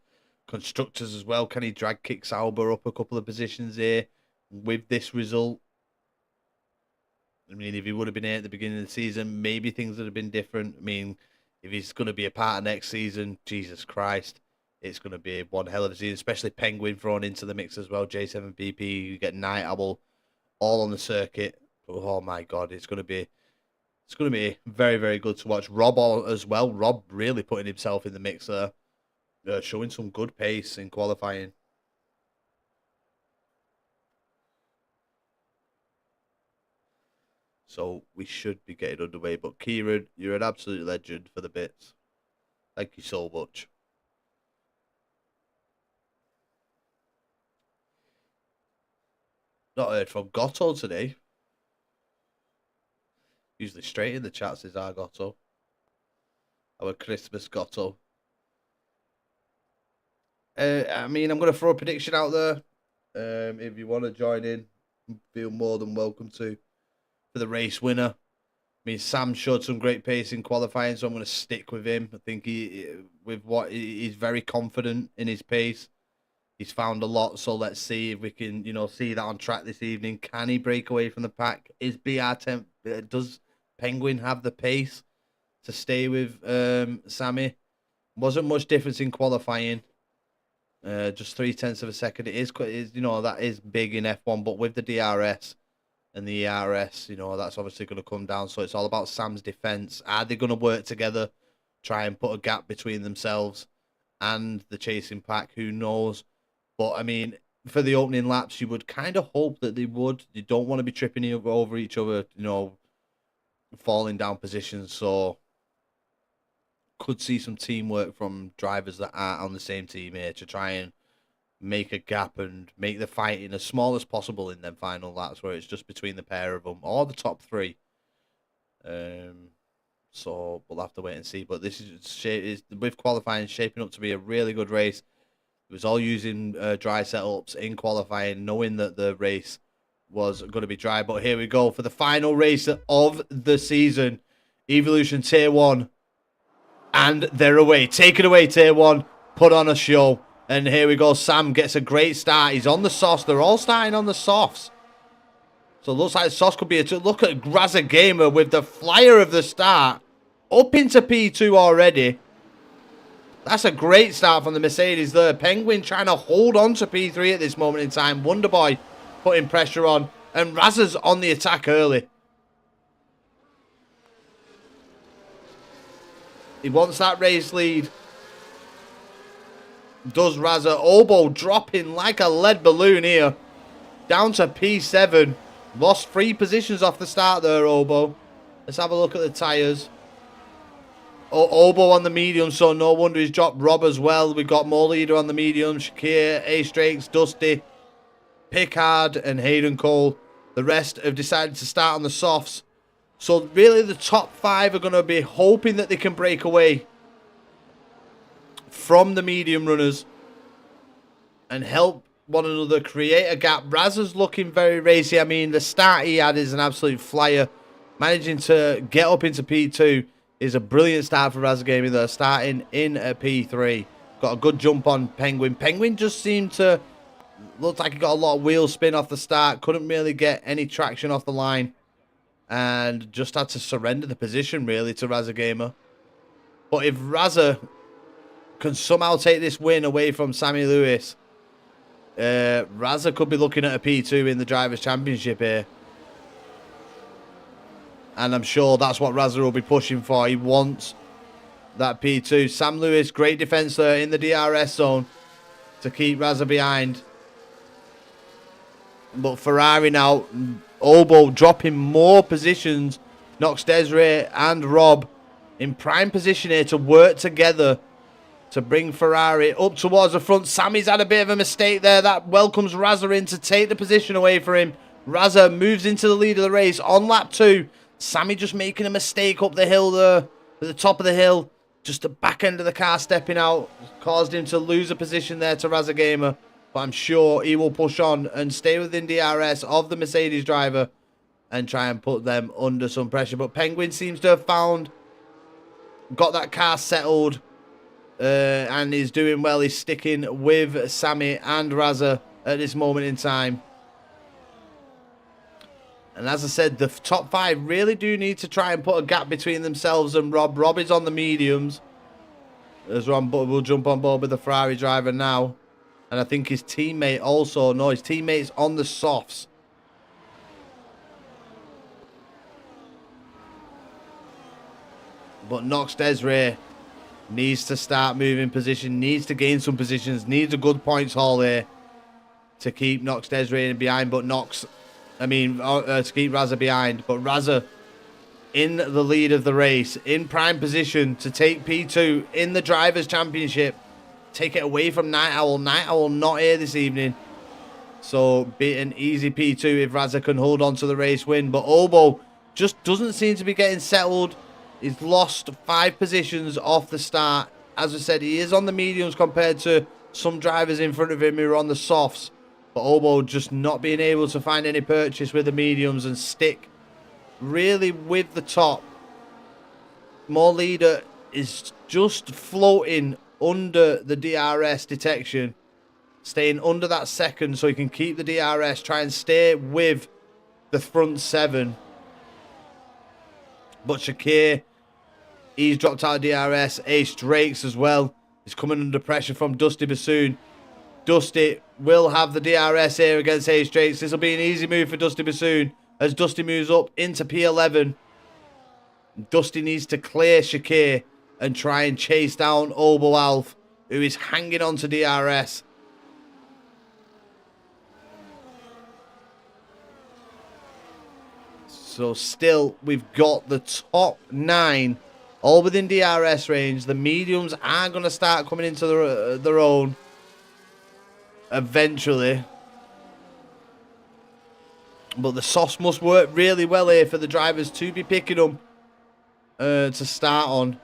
constructors as well? Can he drag Kick Sauber up a couple of positions here with this result? I mean, if he would have been here at the beginning of the season, maybe things would have been different. I mean, if he's going to be a part of next season, Jesus Christ, it's going to be one hell of a season, especially Penguin thrown into the mix as well. J7BP, you get Night Owl, all on the circuit. Oh my God, it's going to be very, very good to watch. Rob as well. Rob really putting himself in the mix there, showing some good pace in qualifying. So we should be getting underway. But Kieran, you're an absolute legend for the bits. Thank you so much. Not heard from Gotto today. Usually straight in the chats is our Gotto. Our Christmas Gotto. I mean, I'm going to throw a prediction out there. If you want to join in, feel more than welcome to. For the race winner. I mean, Sam showed some great pace in qualifying, so I'm going to stick with him. I think he's very confident in his pace. He's found a lot, so let's see if we can, see that on track this evening. Can he break away from the pack? Is BR10? Does Penguin have the pace to stay with Sammy? Wasn't much difference in qualifying. Just 0.3 of a second. It is, that is big in F1, but with the DRS and the ERS, that's obviously going to come down. So it's all about Sam's defense. Are they going to work together, try and put a gap between themselves and the chasing pack? Who knows? But, I mean, for the opening laps, you would kind of hope that they would. You don't want to be tripping over each other, falling down positions. So could see some teamwork from drivers that aren't on the same team here to try and make a gap and make the fighting as small as possible in them final laps where it's just between the pair of them or the top 3. So we'll have to wait and see. But this is with qualifying shaping up to be a really good race. It was all using dry setups in qualifying, knowing that the race was going to be dry. But here we go for the final race of the season. Evolution Tier 1. And they're away. Take it away, Tier 1. Put on a show. And here we go. Sam gets a great start. He's on the softs. They're all starting on the softs. So it looks like softs could be a... Look at Grazza Gamer with the flyer of the start. Up into P2 already. That's a great start from the Mercedes there. Penguin trying to hold on to P3 at this moment in time. Wonderboy putting pressure on. And Razza's on the attack early. He wants that race lead. Does Razza. Obo dropping like a lead balloon here. Down to P7. Lost 3 positions off the start there, Obo. Let's have a look at the tyres. Obo on the medium, so no wonder he's dropped Rob as well. We've got more leader on the medium. Shakir, Ace Drakes, Dusty, Pickard and Hayden Cole. The rest have decided to start on the softs. So really the top 5 are going to be hoping that they can break away from the medium runners and help one another create a gap. Razza's looking very racy. I mean, the start he had is an absolute flyer. Managing to get up into P2 is a brilliant start for Razza Gaming. They're starting in a P3. Got a good jump on Penguin. Penguin just seemed to look like he got a lot of wheel spin off the start. Couldn't really get any traction off the line. And just had to surrender the position, really, to Razza Gamer. But if Razza can somehow take this win away from Sammy Lewis, Razza could be looking at a P2 in the Drivers' Championship here. And I'm sure that's what Razza will be pushing for. He wants that P2. Sam Lewis, great defense there in the DRS zone to keep Razza behind. But Ferrari now, Obo dropping more positions. Nox Desiree and Rob in prime position here to work together to bring Ferrari up towards the front. Sammy's had a bit of a mistake there. That welcomes Razza in to take the position away from him. Razza moves into the lead of the race on lap 2. Sammy just making a mistake up the hill there, at the top of the hill. Just the back end of the car stepping out caused him to lose a position there to Razza Gamer. But I'm sure he will push on and stay within DRS of the Mercedes driver and try and put them under some pressure. But Penguin seems to have got that car settled and is doing well. He's sticking with Sammy and Razza at this moment in time. And as I said, the top 5 really do need to try and put a gap between themselves and Rob. Rob is on the mediums. As Ron will jump on board with the Ferrari driver now. And I think his teammate also. No, his teammate's on the softs. But Nox Desiree needs to start moving position. Needs to gain some positions. Needs a good points haul here to keep Nox Desiree behind. But to keep Razza behind. But Razza in the lead of the race. In prime position to take P2 in the Drivers' Championship. Take it away from Night Owl. Night Owl not here this evening. So, be an easy P2 if Razza can hold on to the race win. But Obo just doesn't seem to be getting settled. He's lost 5 positions off the start. As I said, he is on the mediums compared to some drivers in front of him who are on the softs. But Obo just not being able to find any purchase with the mediums and stick really with the top. More Leader is just floating under the DRS detection, staying under that second so he can keep the DRS, try and stay with the front 7. But Shakir, he's dropped out of DRS. Ace Drakes as well is coming under pressure from Dusty Bassoon. Dusty will have the DRS here against Ace Drakes. This will be an easy move for Dusty Bassoon as Dusty moves up into P11. Dusty needs to clear Shakir and try and chase down Obo Alf, who is hanging on to DRS. So still, we've got the top 9 all within DRS range. The mediums are going to start coming into their own eventually. But the softs must work really well here for the drivers to be picking them to start on.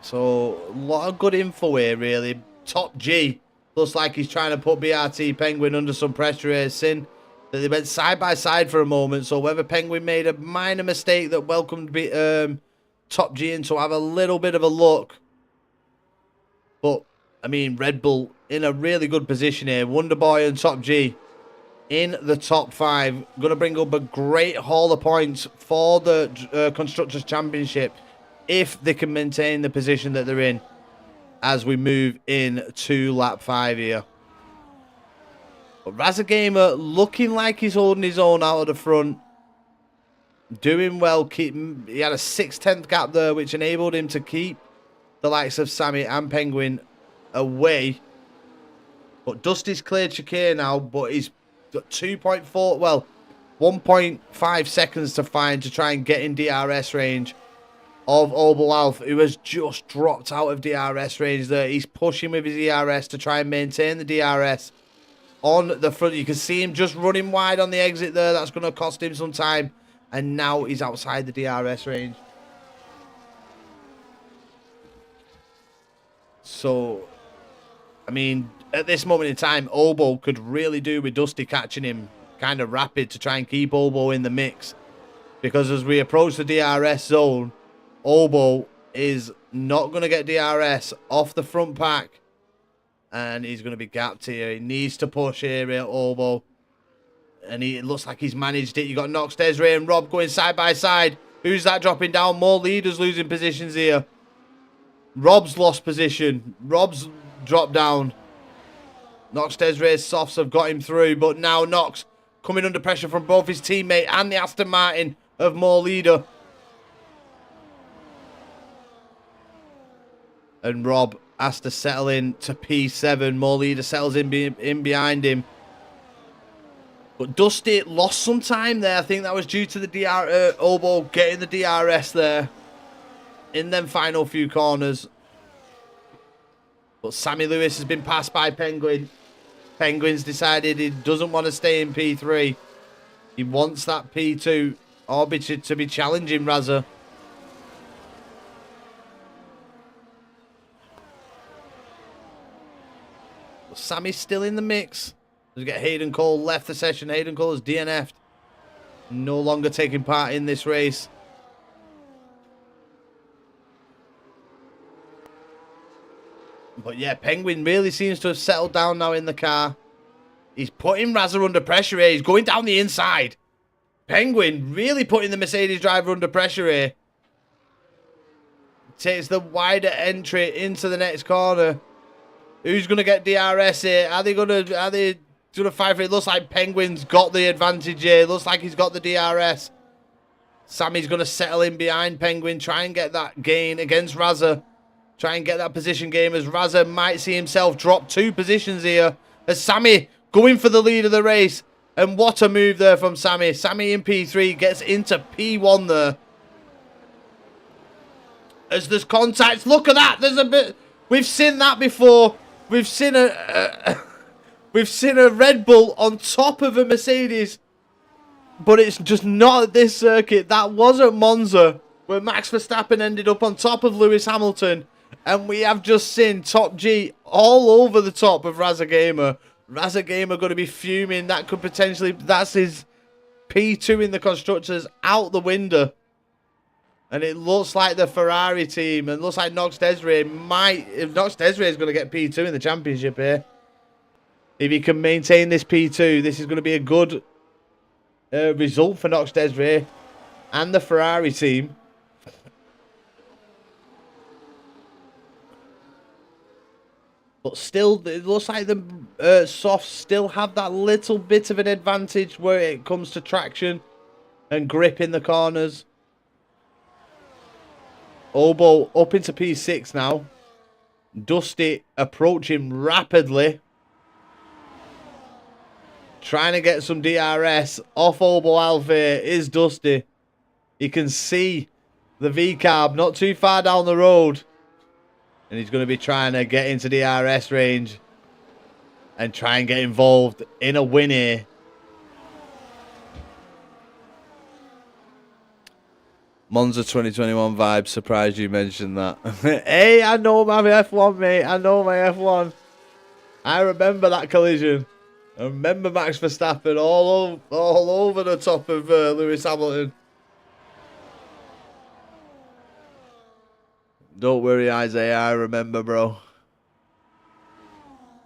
So, a lot of good info here, really. Top G looks like he's trying to put BRT Penguin under some pressure here. Sin that they went side by side for a moment. So, whether Penguin made a minor mistake that welcomed Top G in to have a little bit of a look. But, I mean, Red Bull in a really good position here. Wonderboy and Top G in the top 5. Going to bring up a great haul of points for the Constructors' Championship, if they can maintain the position that they're in as we move into lap 5 here. But Razza Gamer looking like he's holding his own out of the front. Doing well. He had a 6/10 gap there, which enabled him to keep the likes of Sammy and Penguin away. But Dusty's cleared Shakir now, but he's got 1.5 seconds to find to try and get in DRS range of Obo Alf, who has just dropped out of DRS range there. He's pushing with his ERS to try and maintain the DRS on the front. You can see him just running wide on the exit there. That's going to cost him some time and now he's outside the DRS range. So, I mean, at this moment in time, Obo could really do with Dusty catching him kind of rapid to try and keep Obo in the mix. Because as we approach the DRS zone, Obo is not going to get DRS off the front pack. And he's going to be gapped here. He needs to push here, Obo. And it looks like he's managed it. You got Nox, Desiree and Rob going side by side. Who's that dropping down? More leaders losing positions here. Rob's lost position. Rob's dropped down. Nox, Desiree, Softs have got him through. But now Nox coming under pressure from both his teammate and the Aston Martin of More Leader. And Rob has to settle in to P7. More Leader settles in behind him. But Dusty lost some time there. I think that was due to the Obo getting the DRS there in them final few corners. But Sammy Lewis has been passed by Penguin. Penguin's decided he doesn't want to stay in P3. He wants that P2 orbit to be challenging Razza. But Sammy's still in the mix. We get Hayden Cole left the session. Hayden Cole is DNF'd. No longer taking part in this race. But yeah, Penguin really seems to have settled down now in the car. He's putting Razza under pressure here. He's going down the inside. Penguin really putting the Mercedes driver under pressure here. Takes the wider entry into the next corner. Who's going to get DRS here? Are they going to fight for it? Looks like Penguin's got the advantage here. Looks like he's got the DRS. Sammy's going to settle in behind Penguin. Try and get that gain against Razza. Try and get that position game as Razza might see himself drop 2 positions here. As Sammy going for the lead of the race. And what a move there from Sammy. Sammy in P3 gets into P1 there. As there's contacts. Look at that. There's a bit. We've seen that before. We've seen a Red Bull on top of a Mercedes. But it's just not at this circuit. That was at Monza, where Max Verstappen ended up on top of Lewis Hamilton. And we have just seen Top G all over the top of Razza Gamer. Razza Gamer going to be fuming. That could potentially... That's his P2 in the Constructors out the window. And it looks like the Ferrari team. And looks like Nox Desiree might... If Nox Desiree is going to get P2 in the championship here. If he can maintain this P2, this is going to be a good result for Nox Desiree and the Ferrari team. But still, it looks like the Softs still have that little bit of an advantage where it comes to traction and grip in the corners. Obo up into P6 now. Dusty approaching rapidly. Trying to get some DRS off Obo Alpha is Dusty. You can see the V-carb not too far down the road. And he's going to be trying to get into DRS range. And try and get involved in a win here. Monza 2021 vibes. Surprised you mentioned that. Hey, I know my F1, mate. I know my F1. I remember that collision. I remember Max Verstappen all over the top of Lewis Hamilton. Don't worry, Isaiah. I remember, bro.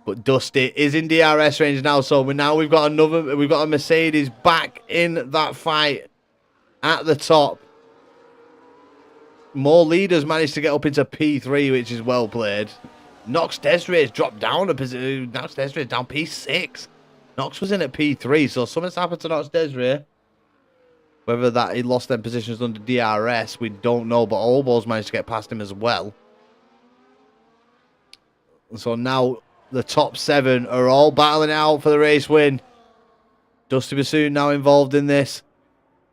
But Dusty is in DRS range now, so we've got a Mercedes back in that fight at the top. More leaders managed to get up into P3, which is well played. Nox Desiree has dropped down a position. Nox Desiree is down P6. Nox was in at P3, so something's happened to Nox Desiree. Whether that he lost them positions under DRS, we don't know, but Obo's managed to get past him as well. So now the top 7 are all battling it out for the race win. Dusty Bassoon now involved in this.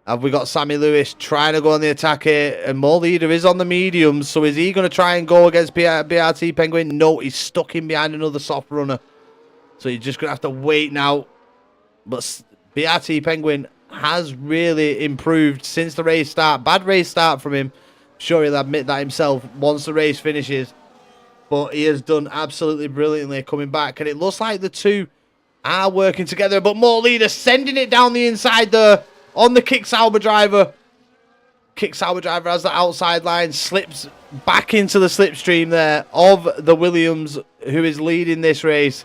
Have we got Sammy Lewis trying to go on the attack here? And More Leader is on the mediums, so is he going to try and go against BRT Penguin? No, he's stuck in behind another soft runner. So you're just going to have to wait now. But BRT Penguin has really improved since the race start. Bad race start from him. Sure, he'll admit that himself once the race finishes. But he has done absolutely brilliantly coming back. And it looks like the two are working together. But Mo Leader sending it down the inside there on the Kick Sauber driver. Kick Sauber driver has the outside line, slips back into the slipstream there of the Williams, who is leading this race.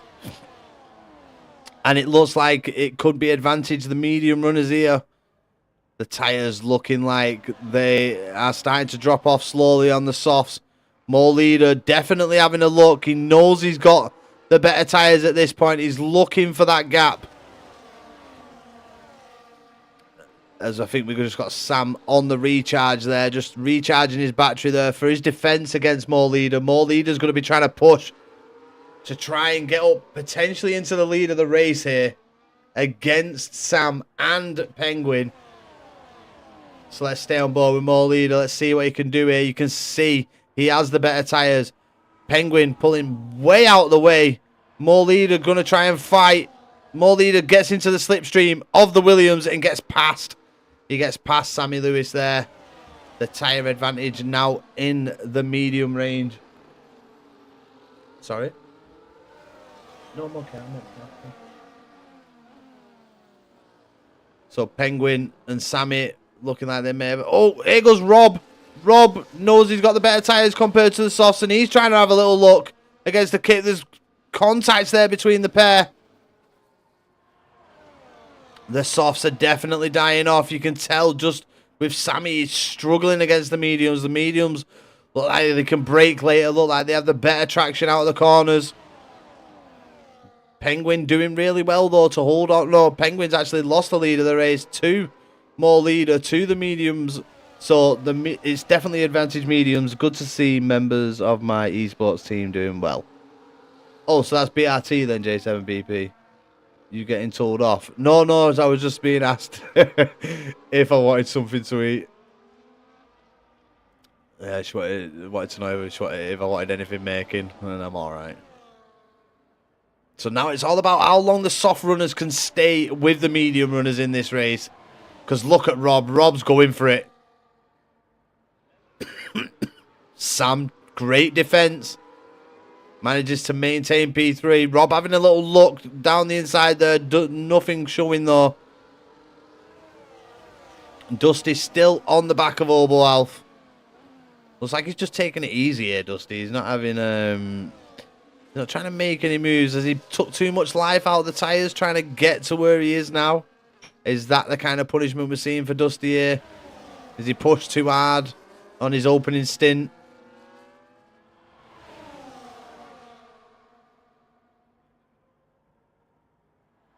And it looks like it could be advantage the medium runners here. The tyres looking like they are starting to drop off slowly on the softs. Mo Leader definitely having a look. He knows he's got the better tyres at this point. He's looking for that gap. As I think we've just got Sam on the recharge there. Just recharging his battery there for his defence against Mo Leader. Mo Leader's going to be trying to push to try and get up potentially into the lead of the race here against Sam and Penguin. So let's stay on board with Mo Leader. Let's see what he can do here. You can see he has the better tyres. Penguin pulling way out of the way. Mo Leader going to try and fight. Mo Leader gets into the slipstream of the Williams and gets past. He gets past Sammy Lewis there. The tyre advantage now in the medium range. Sorry. No, I'm okay. So Penguin and Sammy looking like they may have... Oh, here goes Rob. Rob knows he's got the better tyres compared to the softs, and he's trying to have a little look against the kit. There's contacts there between the pair. The softs are definitely dying off. You can tell just with Sammy, he's struggling against the mediums. The mediums look like they can brake later, look like they have the better traction out of the corners. Penguin doing really well, though, to hold on. No, Penguin's actually lost the lead of the race to Mo Leader, to the mediums. So it's definitely advantage mediums. Good to see members of my esports team doing well. Oh, so that's BRT then, J7BP. You getting told off? No, I was just being asked if I wanted something to eat. Yeah, she wanted to know if I wanted anything making, and I'm alright. So now it's all about how long the soft runners can stay with the medium runners in this race. Because look at Rob. Rob's going for it. Sam, great defense. Manages to maintain P3. Rob having a little look down the inside there. Nothing showing though. Dusty still on the back of Obo Alf. Looks like he's just taking it easy here, Dusty. He's not having he's not trying to make any moves. Has he took too much life out of the tyres trying to get to where he is now? Is that the kind of punishment we're seeing for Dusty here? Is he pushed too hard on his opening stint?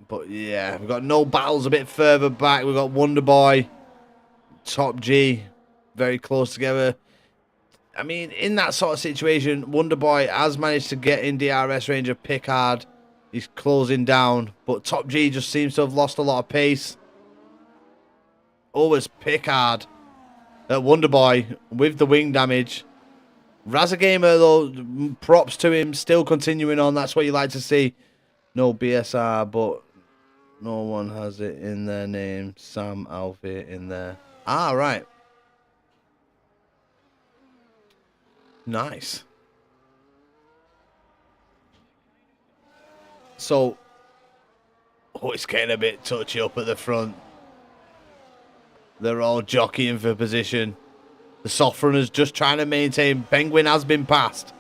But yeah, we've got No Battles a bit further back. We've got Wonder Boy, Top G, very close together. I mean, in that sort of situation, Wonder Boy has managed to get in DRS range of Pickard. He's closing down, but Top G just seems to have lost a lot of pace. Always Pickard at Wonder Boy with the wing damage. Razagamer, though, props to him, still continuing on. That's what you like to see. No BSR, but no one has it in their name. Sam Alfie in there. Ah, right. Nice. So, oh, it's getting a bit touchy up at the front. They're all jockeying for position. The soft runner's just trying to maintain. Penguin has been passed.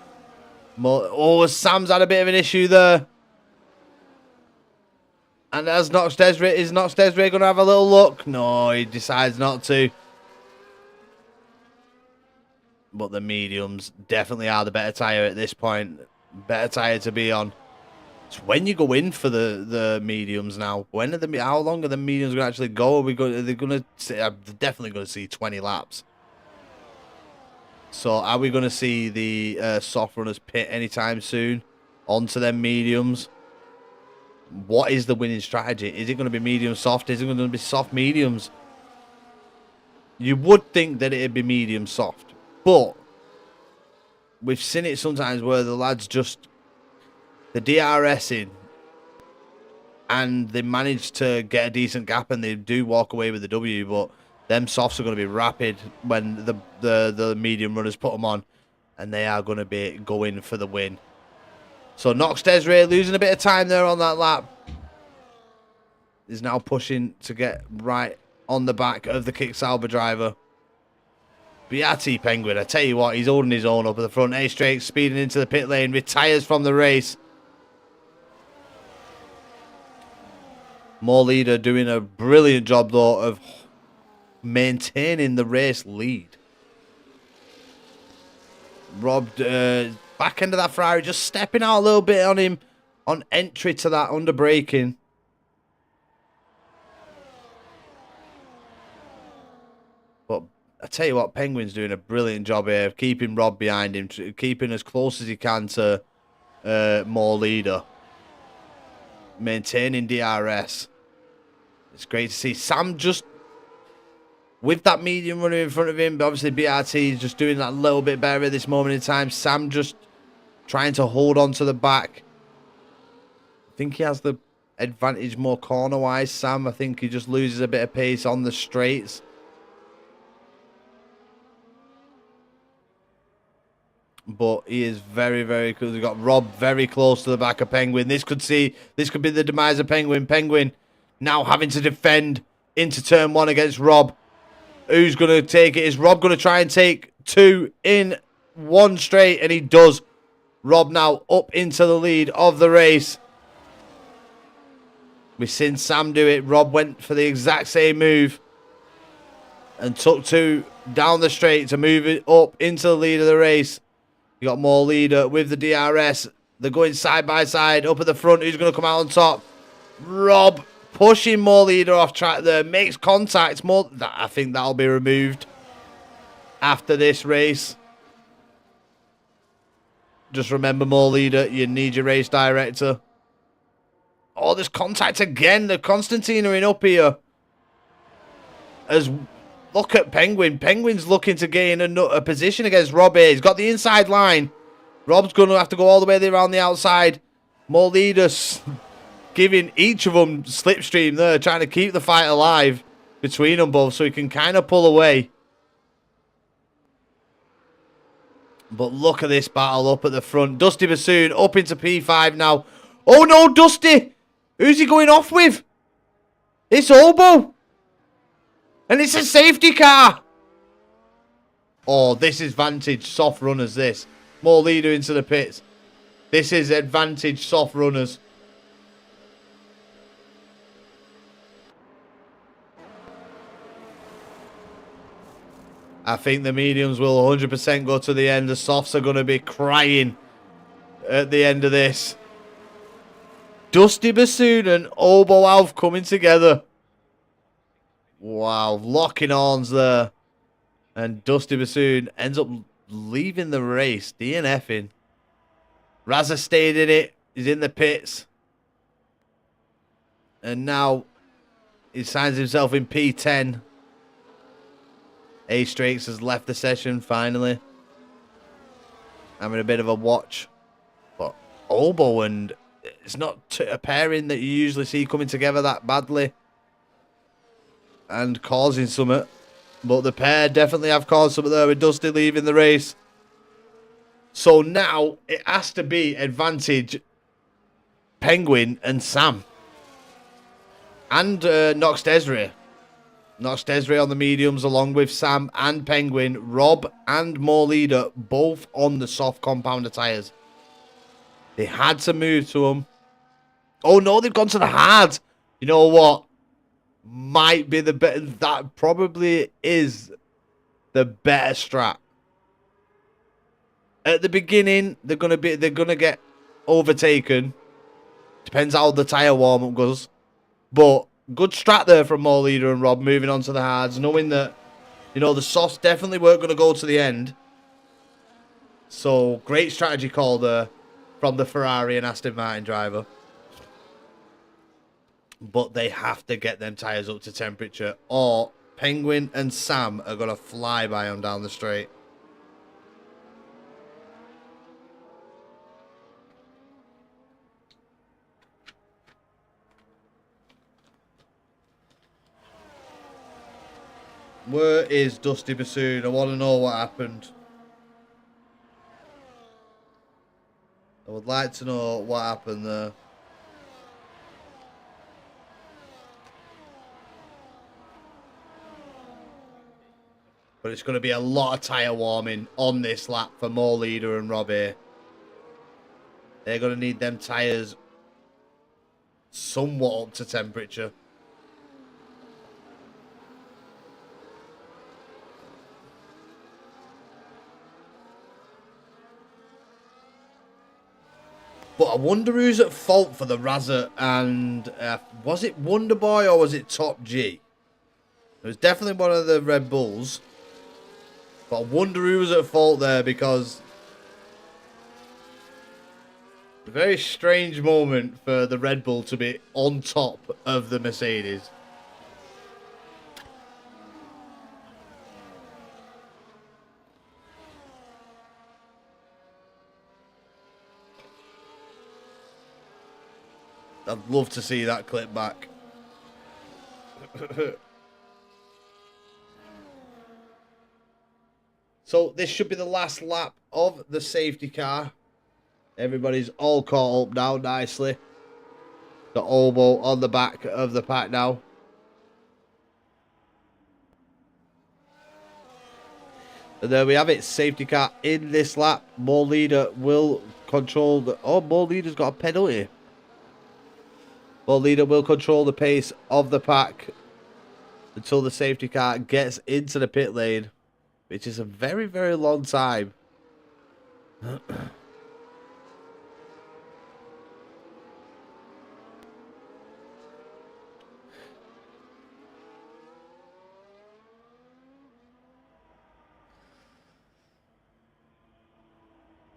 Oh, Sam's had a bit of an issue there. And as Nox Desiree, is Nox Desiree going to have a little look? No, he decides not to. But the mediums definitely are the better tyre at this point. Better tyre to be on. It's when you go in for the mediums now. When are how long are the mediums going to actually go? Are they going to? They're definitely going to see 20 laps. So are we going to see the soft runners pit anytime soon onto them mediums? What is the winning strategy? Is it going to be medium soft? Is it going to be soft mediums? You would think that it'd be medium soft, but we've seen it sometimes where the lads just the DRSing and they managed to get a decent gap, and they do walk away with the W. But them softs are going to be rapid when the medium runners put them on, and they are going to be going for the win. So Nox Desiree losing a bit of time there on that lap. Is now pushing to get right on the back of the Kick Sauber driver. Beati Penguin, I tell you what, he's holding his own up at the front. A-Straight speeding into the pit lane, retires from the race. More Leader doing a brilliant job, though, of maintaining the race lead. Rob, back end of that Ferrari, just stepping out a little bit on him on entry to that under braking. But I tell you what, Penguin's doing a brilliant job here of keeping Rob behind him, keeping as close as he can to More Leader. Maintaining DRS. It's great to see Sam just with that medium runner in front of him. But obviously, BRT is just doing that little bit better at this moment in time. Sam just trying to hold on to the back. I think he has the advantage more corner-wise, Sam. I think he just loses a bit of pace on the straights. But he is very, very close. We've got Rob very close to the back of Penguin. This could be the demise of Penguin. Penguin now having to defend into turn one against Rob. Who's going to take it? Is Rob going to try and take two in one straight? And he does. Rob now up into the lead of the race. We've seen Sam do it. Rob went for the exact same move and took two down the straight to move it up into the lead of the race. You got More Leader with the DRS. They're going side by side up at the front. Who's going to come out on top? Rob pushing More Leader off track there. Makes contact. I think that'll be removed after this race. Just remember, More Leader, you need your race director. Oh, there's contact again. The Constantine are in up here. Look at Penguin. Penguin's looking to gain a position against Rob here. He's got the inside line. Rob's going to have to go all the way around the outside. More Leaders giving each of them slipstream there, trying to keep the fight alive between them both so he can kind of pull away. But look at this battle up at the front. Dusty Bassoon up into P5 now. Oh no, Dusty! Who's he going off with? It's Obo! And it's a safety car! Oh, this is Vantage soft runners, this. More Leader into the pits. This is advantage soft runners. I think the mediums will 100% go to the end. The softs are going to be crying at the end of this. Dusty Bassoon and Obo Alf coming together. Wow, locking arms there. And Dusty Bassoon ends up leaving the race, DNFing. Razza stayed in it. He's in the pits. And now he signs himself in P10. A-Strakes has left the session finally. Having a bit of a watch. But Obo and it's not a pairing that you usually see coming together that badly and causing something. But the pair definitely have caused something there with Dusty leaving the race. So now it has to be advantage Penguin and Sam. And Nox Desiree. Nox Desiree on the mediums along with Sam and Penguin. Rob and More Leader both on the soft compounder tyres. They had to move to them. Oh no, they've gone to the hard. You know what? Might be the better. That probably is the better strat. At the beginning, they're gonna get overtaken. Depends how the tyre warm up goes. But good strat there from More Leader and Rob moving on to the hards, knowing that the softs definitely weren't going to go to the end. So great strategy call there from the Ferrari and Aston Martin driver. But they have to get them tyres up to temperature, or Penguin and Sam are going to fly by them down the straight. Where is Dusty Bassoon? I want to know what happened. I would like to know what happened there. But it's going to be a lot of tyre warming on this lap for Mo Leader and Robbie. They're going to need them tyres somewhat up to temperature. But I wonder who's at fault for the Razza and... was it Wonder Boy or was it Top G? It was definitely one of the Red Bulls. But I wonder who was at fault there because... a very strange moment for the Red Bull to be on top of the Mercedes. I'd love to see that clip back. So this should be the last lap of the safety car. Everybody's all caught up now nicely. Got Obo on the back of the pack now. And there we have it. Safety car in this lap. Mo Leader will control the... oh, Mo Leader's got a penalty. Mo Leader will control the pace of the pack until the safety car gets into the pit lane, which is a very, very long time.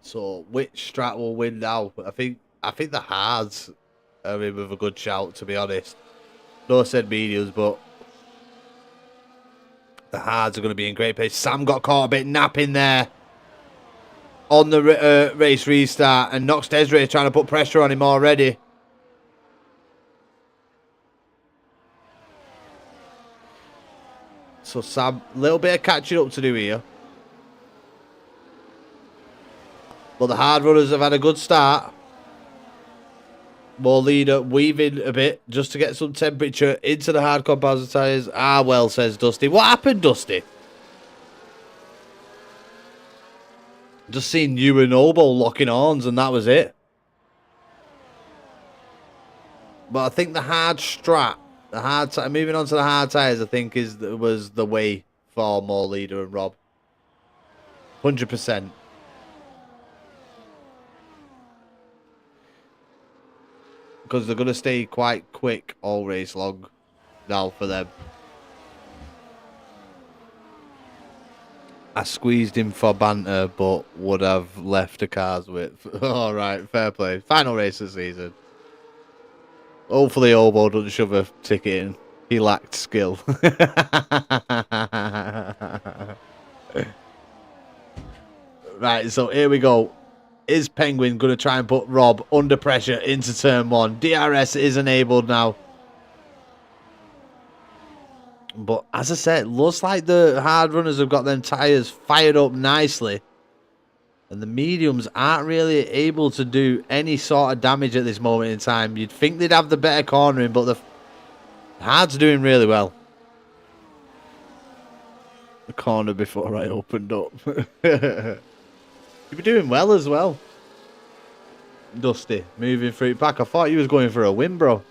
So which strat will win now? I think the hards are in with a good shout, to be honest. No said mediums, but the hards are going to be in great pace. Sam got caught a bit napping there on the race restart, and Nox Desiree trying to put pressure on him already. So Sam, a little bit of catching up to do here. But the hard runners have had a good start. Mo Leader weaving a bit just to get some temperature into the hard composite tyres. Ah, well, says Dusty. What happened, Dusty? Just seen you and Obo locking arms and that was it. But I think the hard strat, moving on to the hard tyres, I think was the way for Mo Leader and Rob. 100%. Because they're going to stay quite quick all race long now for them. I squeezed him for banter, but would have left a car's width. All right, fair play. Final race of the season. Hopefully Obo doesn't shove a ticket in. He lacked skill. Right, so here we go. Is Penguin going to try and put Rob under pressure into turn one? DRS is enabled now. But as I said, it looks like the hard runners have got them tyres fired up nicely. And the mediums aren't really able to do any sort of damage at this moment in time. You'd think they'd have the better cornering, but the hard's doing really well. The corner before I opened up. You'd be doing well as well. Dusty, moving through back. I thought he was going for a win, bro.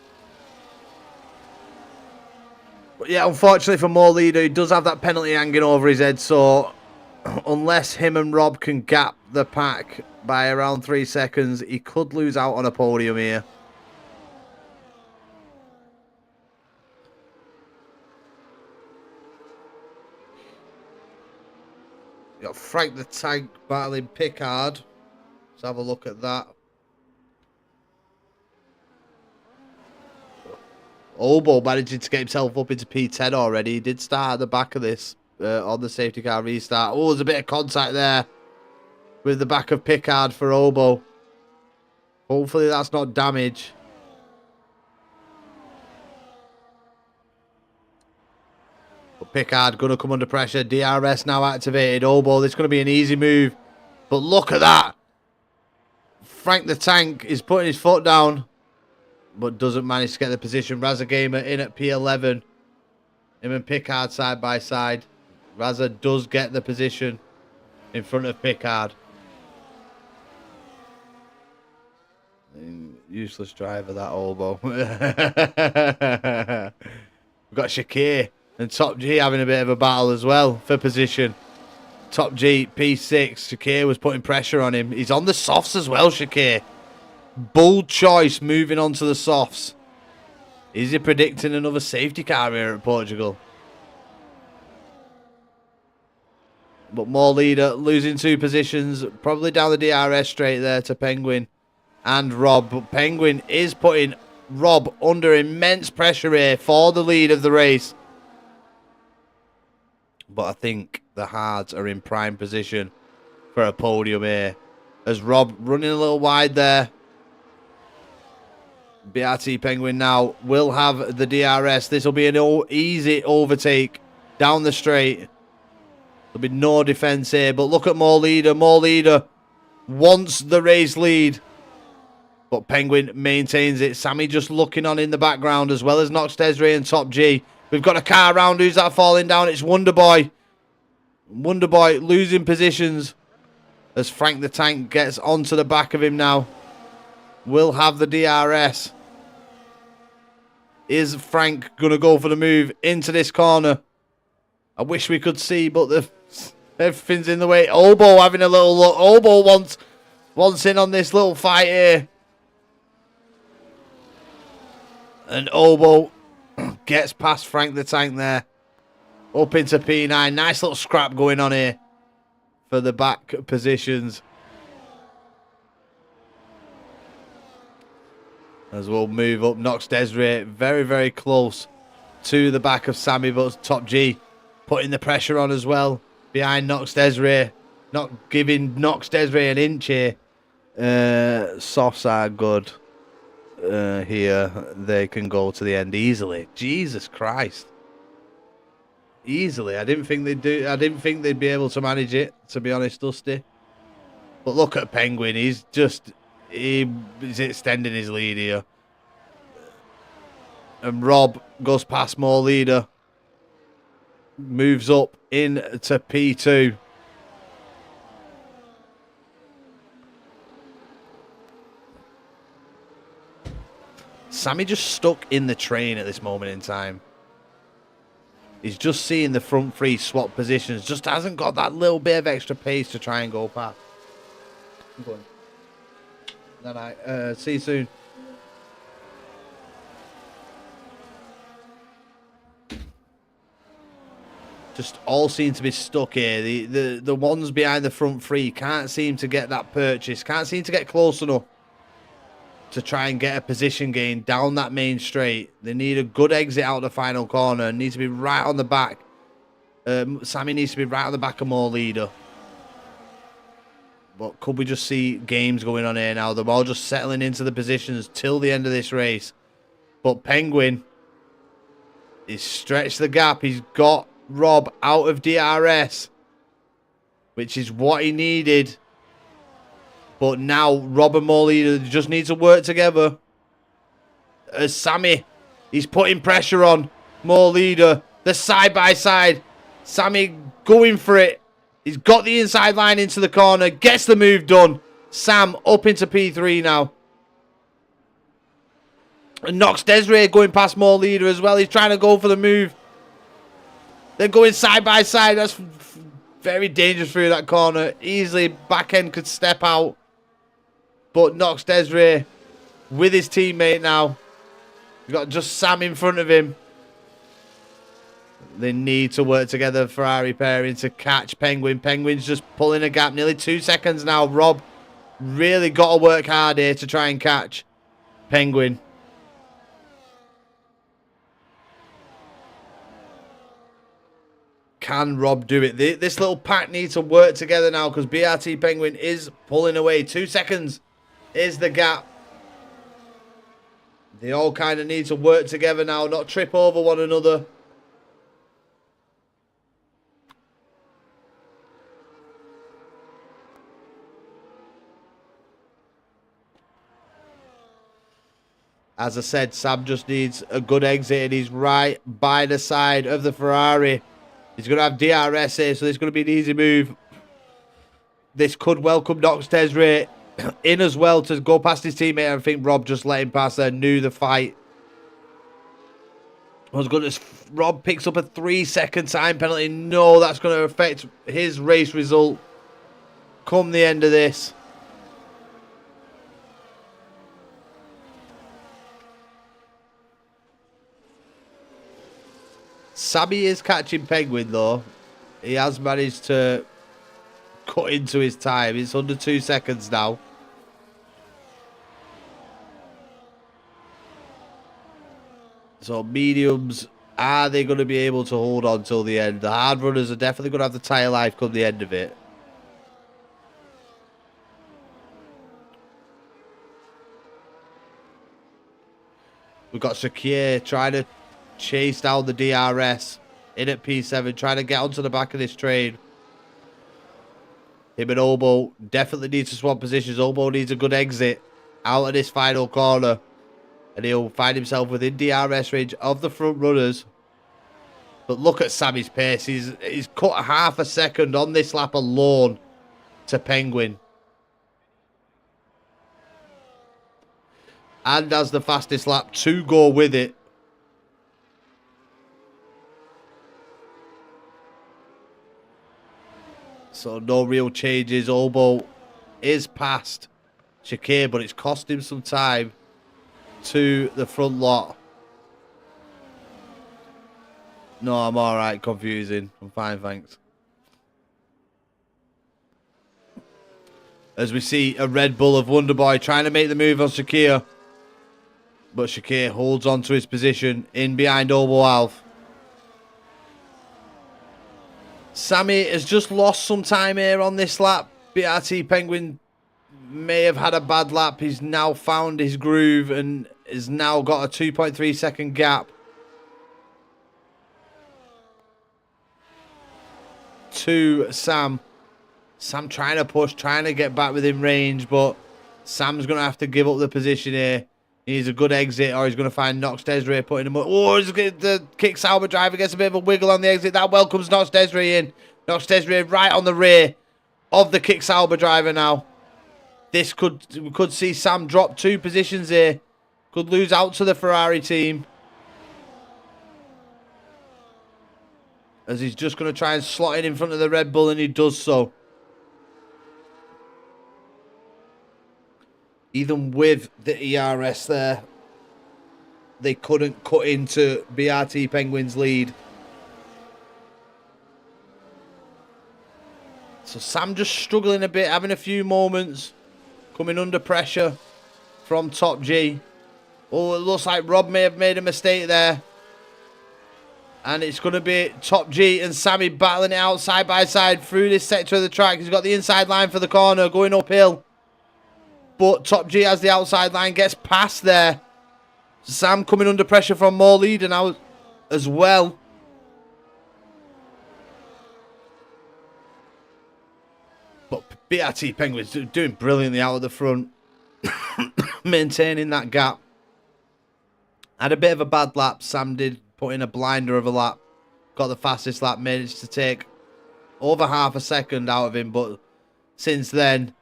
But yeah, unfortunately for Mo Leader, he does have that penalty hanging over his head. So unless him and Rob can gap the pack by around 3 seconds, he could lose out on a podium here. Got Frank the Tank battling Pickard. Let's have a look at that. Obo managing to get himself up into P10 already. He did start at the back of this on the safety car restart. Oh, there's a bit of contact there with the back of Pickard for Obo. Hopefully that's not damage. But Pickard going to come under pressure. DRS now activated. Obo, this is going to be an easy move. But look at that. Frank the Tank is putting his foot down, but doesn't manage to get the position. Raza Gamer in at P11. Him and Pickard side by side. Raza does get the position in front of Pickard. Useless driver, that Obo. We've got Shakir and Top G having a bit of a battle as well for position. Top G, P6. Shakir was putting pressure on him. He's on the softs as well, Shakir. Bold choice moving on to the softs. Is he predicting another safety car here at Portugal? But more leader losing 2 positions. Probably down the DRS straight there to Penguin and Rob. But Penguin is putting Rob under immense pressure here for the lead of the race. But I think the Hards are in prime position for a podium here. As Rob running a little wide there. BRT Penguin now will have the DRS. This will be an easy overtake down the straight. There'll be no defense here. But look at More Leader. More Leader wants the race lead. But Penguin maintains it. Sammy just looking on in the background, as well as Nox Desiree and Top G. We've got a car around. Who's that falling down? It's Wonderboy. Wonderboy losing positions as Frank the Tank gets onto the back of him now. Will have the DRS. Is Frank going to go for the move into this corner? I wish we could see, but everything's in the way. Obo having a little look. Obo wants in on this little fight here. And Obo gets past Frank the Tank there. Up into P9. Nice little scrap going on here for the back positions. As we'll move up. Nox Desiree very, very close to the back of Sammy, but Top G putting the pressure on as well behind Nox Desiree. Not giving Nox Desiree an inch here. Softs are good here. They can go to the end easily. Jesus Christ. Easily. I didn't think they'd do. I didn't think they'd be able to manage it, to be honest, Dusty. But look at Penguin. He's extending his lead here. And Rob goes past More Leader. Moves up into P2. Sammy just stuck in the train at this moment in time. He's just seeing the front three swap positions. Just hasn't got that little bit of extra pace to try and go past. I'm going. See you soon. Just all seem to be stuck here. The ones behind the front three can't seem to get that purchase. Can't seem to get close enough to try and get a position gain down that main straight. They need a good exit out the final corner. Needs to be right on the back. Sammy needs to be right on the back of More Leader. But could we just see games going on here now? They're all just settling into the positions till the end of this race. But Penguin is stretched the gap. He's got Rob out of DRS, which is what he needed. But now Rob and More Leader just need to work together. As Sammy, he's putting pressure on More Leader. They're side by side. Sammy going for it. He's got the inside line into the corner. Gets the move done. Sam up into P3 now. And Nox Desiree going past More Leader as well. He's trying to go for the move. They're going side by side. That's very dangerous through that corner. Easily back end could step out. But Nox Desiree with his teammate now. You've got just Sam in front of him. They need to work together, Ferrari pairing, to catch Penguin. Penguin's just pulling a gap. Nearly 2 seconds now. Rob really got to work hard here to try and catch Penguin. Can Rob do it? This little pack needs to work together now because BRT Penguin is pulling away. 2 seconds is the gap. They all kind of need to work together now, not trip over one another. As I said, Sam just needs a good exit, and he's right by the side of the Ferrari. He's going to have DRS here, so this is going to be an easy move. This could welcome Nox Desiree in as well to go past his teammate. I think Rob just let him pass there, knew the fight was good. As Rob picks up a 3-second time penalty. No, that's going to affect his race result come the end of this. Sammy is catching Penguin though. He has managed to cut into his time. It's under 2 seconds now. So mediums, are they going to be able to hold on till the end? The hard runners are definitely going to have the tyre life come the end of it. We've got Shakir trying to chase down the DRS in at P7, trying to get onto the back of this train. Him and Obo definitely needs to swap positions. Obo needs a good exit out of this final corner, and he'll find himself within DRS range of the front runners. But look at Sammy's pace. He's cut half a second on this lap alone to Penguin. And has the fastest lap to go with it. So no real changes. Obo is past Shakir, but it's cost him some time to the front lot. No, I'm alright. Confusing. I'm fine, thanks. As we see a Red Bull of Wonderboy trying to make the move on Shakir. But Shakir holds on to his position in behind Obo Alf. Sammy has just lost some time here on this lap. BRT Penguin may have had a bad lap. He's now found his groove and has now got a 2.3 second gap to Sam. Sam trying to push, trying to get back within range, but Sam's going to have to give up the position here. He needs a good exit, or he's going to find Nox Desiree putting him up. Oh, the Kick Sauber driver gets a bit of a wiggle on the exit. That welcomes Nox Desiree in. Nox Desiree right on the rear of the Kick Sauber driver now. We could see Sam drop 2 positions here. Could lose out to the Ferrari team. As he's just going to try and slot in front of the Red Bull, and he does so. Even with the ERS there, they couldn't cut into BRT Penguin's lead. So Sam just struggling a bit, having a few moments, coming under pressure from Top G. Oh, it looks like Rob may have made a mistake there. And it's going to be Top G and Sammy battling it out side by side through this sector of the track. He's got the inside line for the corner, going uphill. But Top G has the outside line, gets past there. Sam coming under pressure from more leader now as well. But BRT Penguins doing brilliantly out at the front. Maintaining that gap. Had a bit of a bad lap. Sam did put in a blinder of a lap. Got the fastest lap. Managed to take over half a second out of him. But since then,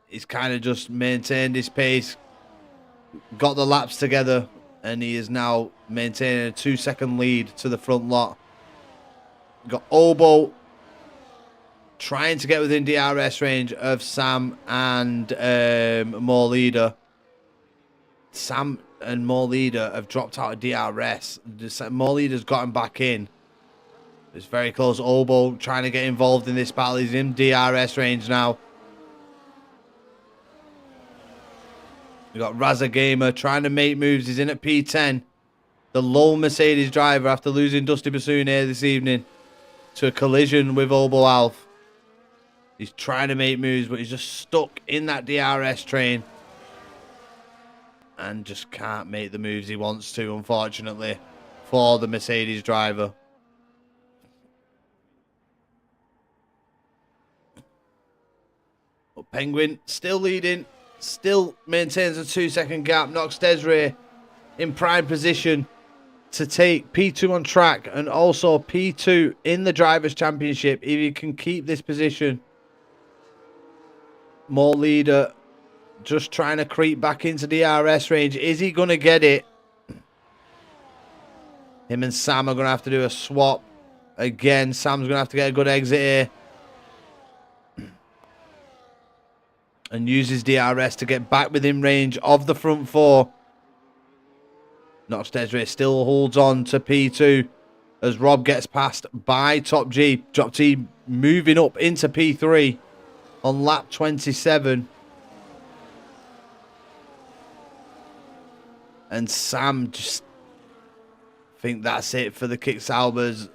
he's kind of just maintained his pace, got the laps together, and he is now maintaining a 2-second lead to the front lot. Got Obo trying to get within DRS range of Sam and More Leader. Sam and More Leader have dropped out of DRS. More Leader's gotten back in. It's very close. Obo trying to get involved in this battle. He's in DRS range now. We've got Raza Gamer trying to make moves. He's in at P10. The lone Mercedes driver after losing Dusty Bassoon here this evening to a collision with Obo Alf. He's trying to make moves, but he's just stuck in that DRS train. And just can't make the moves he wants to, unfortunately, for the Mercedes driver. But Penguin still leading. still maintains a 2-second gap. Nox Desiree in prime position to take P2 on track and also P2 in the Drivers' Championship. If he can keep this position, More Leader just trying to creep back into the DRS range. Is he going to get it? Him and Sam are going to have to do a swap. Again, Sam's going to have to get a good exit here. And use his DRS to get back within range of the front four. Nox Desiree still holds on to P2 as Rob gets passed by Top G. Top G moving up into P3 on lap 27. And Sam just think that's it for the Kick Saubers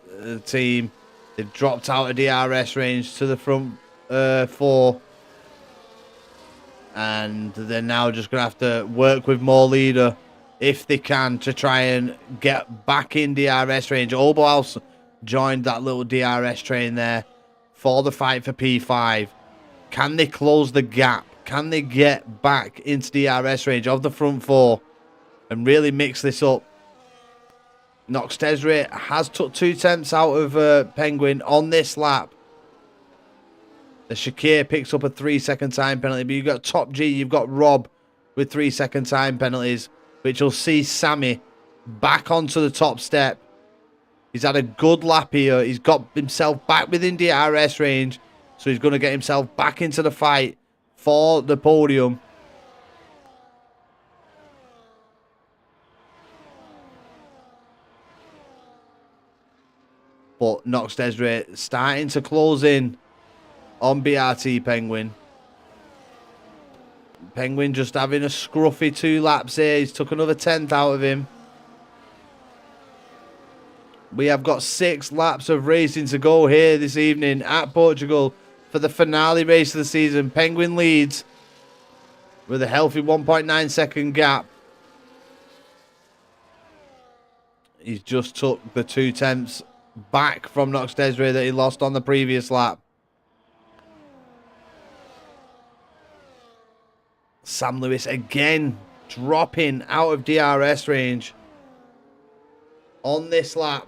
team. They've dropped out of DRS range to the front four. And they're now just going to have to work with More Leader if they can to try and get back in DRS range. Oberhaus joined that little DRS train there for the fight for P5. Can they close the gap? Can they get back into DRS range of the front four and really mix this up? Nox Desiree has took 2 tenths out of Penguin on this lap. The Shakir picks up a 3-second time penalty, but you've got Top G, you've got Rob with 3-second time penalties, which will see Sammy back onto the top step. He's had a good lap here. He's got himself back within DRS range, so he's going to get himself back into the fight for the podium. But Nox Desiree starting to close in on BRT Penguin. Penguin just having a scruffy 2 laps here. He's took another 10th out of him. We have got 6 laps of racing to go here this evening at Portugal for the finale race of the season. Penguin leads with a healthy 1.9 second gap. He's just took the 2 tenths back from Nox Desiree that he lost on the previous lap. Sam Lewis again dropping out of DRS range on this lap.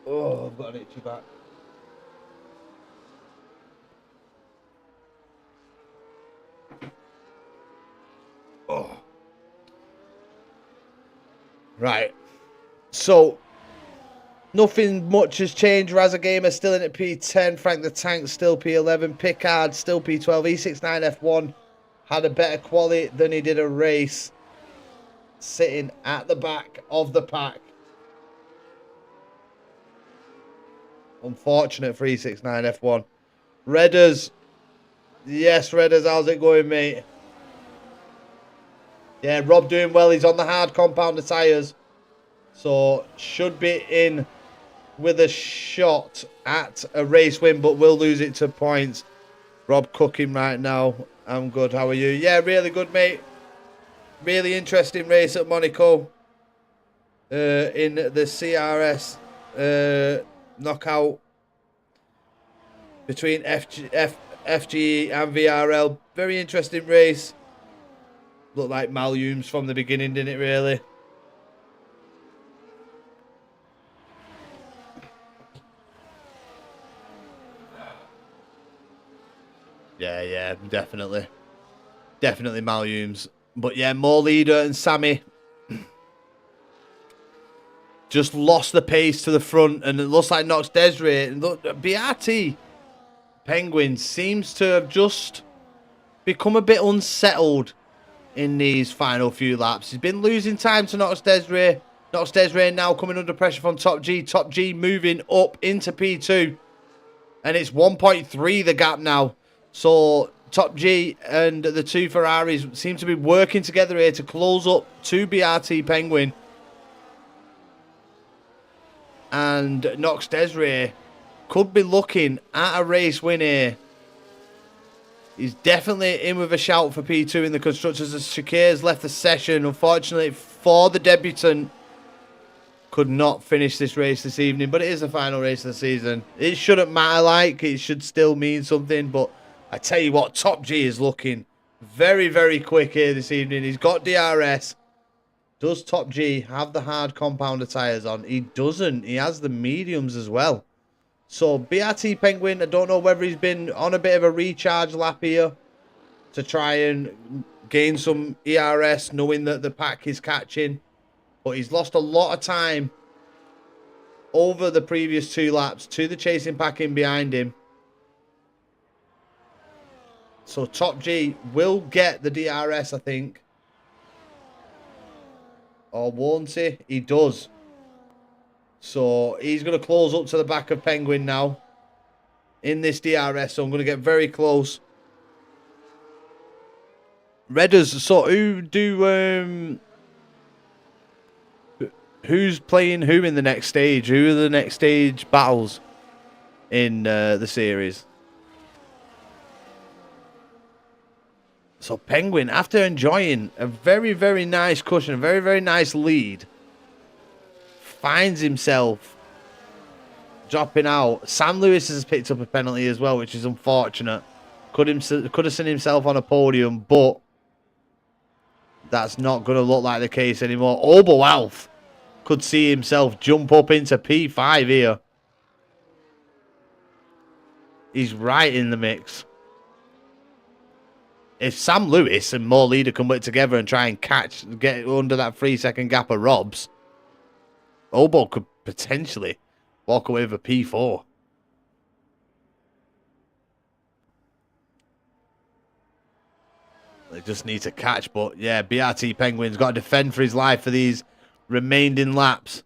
Oh, I've got an itchy back. Oh. Right. So, nothing much has changed. Razza Gamer still in at P10. Frank the Tank still P11. Picard still P12. E69 F1 had a better quality than he did a race. Sitting at the back of the pack. Unfortunate for E69 F1. Redders. Yes, Redders, how's it going, mate? Yeah, Rob doing well. He's on the hard compounder tyres. So, should be in with a shot at a race win, but will lose it to points. Rob cooking right now. I'm good. How are you? Yeah, really good, mate. Really interesting race at Monaco. In the CRS knockout between FGE and VRL. Very interesting race. Looked like Malhumes from the beginning, didn't it, really? Yeah, definitely. Definitely Malhumes. But yeah, More Leader and Sammy just lost the pace to the front, and it looks like Nox Desiree and look, BRT Penguin seems to have just become a bit unsettled in these final few laps. He's been losing time to Nox Desiree. Nox Desiree now coming under pressure from Top G. Top G moving up into P2. And it's 1.3 the gap now. So Top G and the 2 Ferraris seem to be working together here to close up to BRT Penguin. And Nox Desiree could be looking at a race win here. He's definitely in with a shout for P2 in the Constructors as Shakir's left the session. Unfortunately for the debutant, could not finish this race this evening, but it is the final race of the season. It shouldn't matter, like, it should still mean something, but I tell you what, Top G is looking very, very quick here this evening. He's got DRS. Does Top G have the hard compounder tyres on? He doesn't. He has the mediums as well. So, BRT Penguin, I don't know whether he's been on a bit of a recharge lap here to try and gain some ERS, knowing that the pack is catching. But he's lost a lot of time over the previous 2 laps to the chasing pack in behind him. So Top G will get the DRS, I think. Or won't he? He does. So he's going to close up to the back of Penguin now in this DRS. So I'm going to get very close. Redders, so who's playing who in the next stage? Who are the next stage battles in the series? So Penguin, after enjoying a very, very nice cushion, a very, very nice lead, finds himself dropping out. Sam Lewis has picked up a penalty as well, which is unfortunate. Could have seen himself on a podium, but that's not going to look like the case anymore. Oberwalf could see himself jump up into P5 here. He's right in the mix. If Sam Lewis and Mo Leader can work together and try and get under that 3-second gap of Robs, Obo could potentially walk away with a P4. They just need to catch, but yeah, BRT Penguin's got to defend for his life for these remaining laps.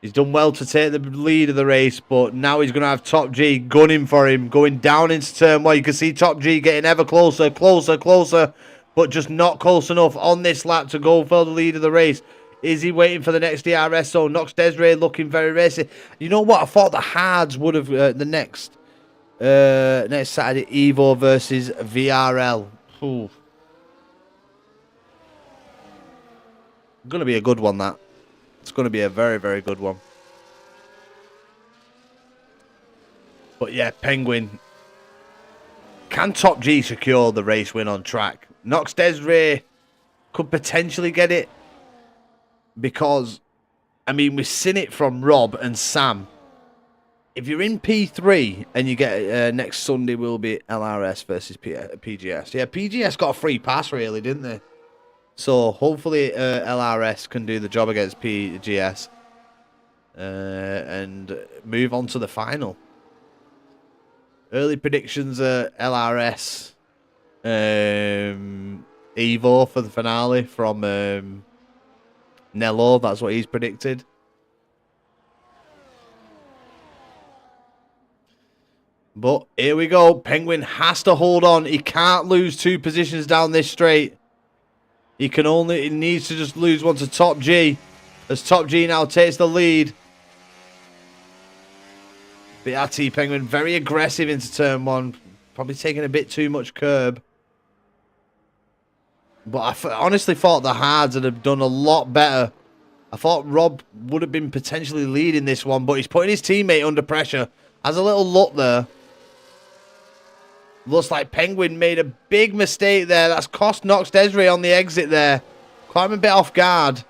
He's done well to take the lead of the race, but now he's going to have Top G gunning for him, going down into turn 1. You can see Top G getting ever closer, but just not close enough on this lap to go for the lead of the race. Is he waiting for the next DRS? So Nox Desiree looking very racy. You know what? I thought the Hards would have the next Saturday Evo versus VRL. Ooh. Going to be a good one, that. It's going to be a very, very good one. But yeah, Penguin. Can Top G secure the race win on track? Nox Desiree could potentially get it. Because, I mean, we've seen it from Rob and Sam. If you're in P3 and you get next Sunday will be LRS versus PGS. Yeah, PGS got a free pass, really, didn't they? So hopefully LRS can do the job against PGS and move on to the final. Early predictions are LRS Evo for the finale from Nello. That's what he's predicted. But here we go. Penguin has to hold on. He can't lose 2 positions down this straight. He needs to just lose one to Top G. As Top G now takes the lead. BRT Penguin very aggressive into turn 1. Probably taking a bit too much curb. But I honestly thought the Hards would have done a lot better. I thought Rob would have been potentially leading this one. But he's putting his teammate under pressure. Has a little luck there. Looks like Penguin made a big mistake there. That's cost Nox Desiree on the exit there. Caught him a bit off guard.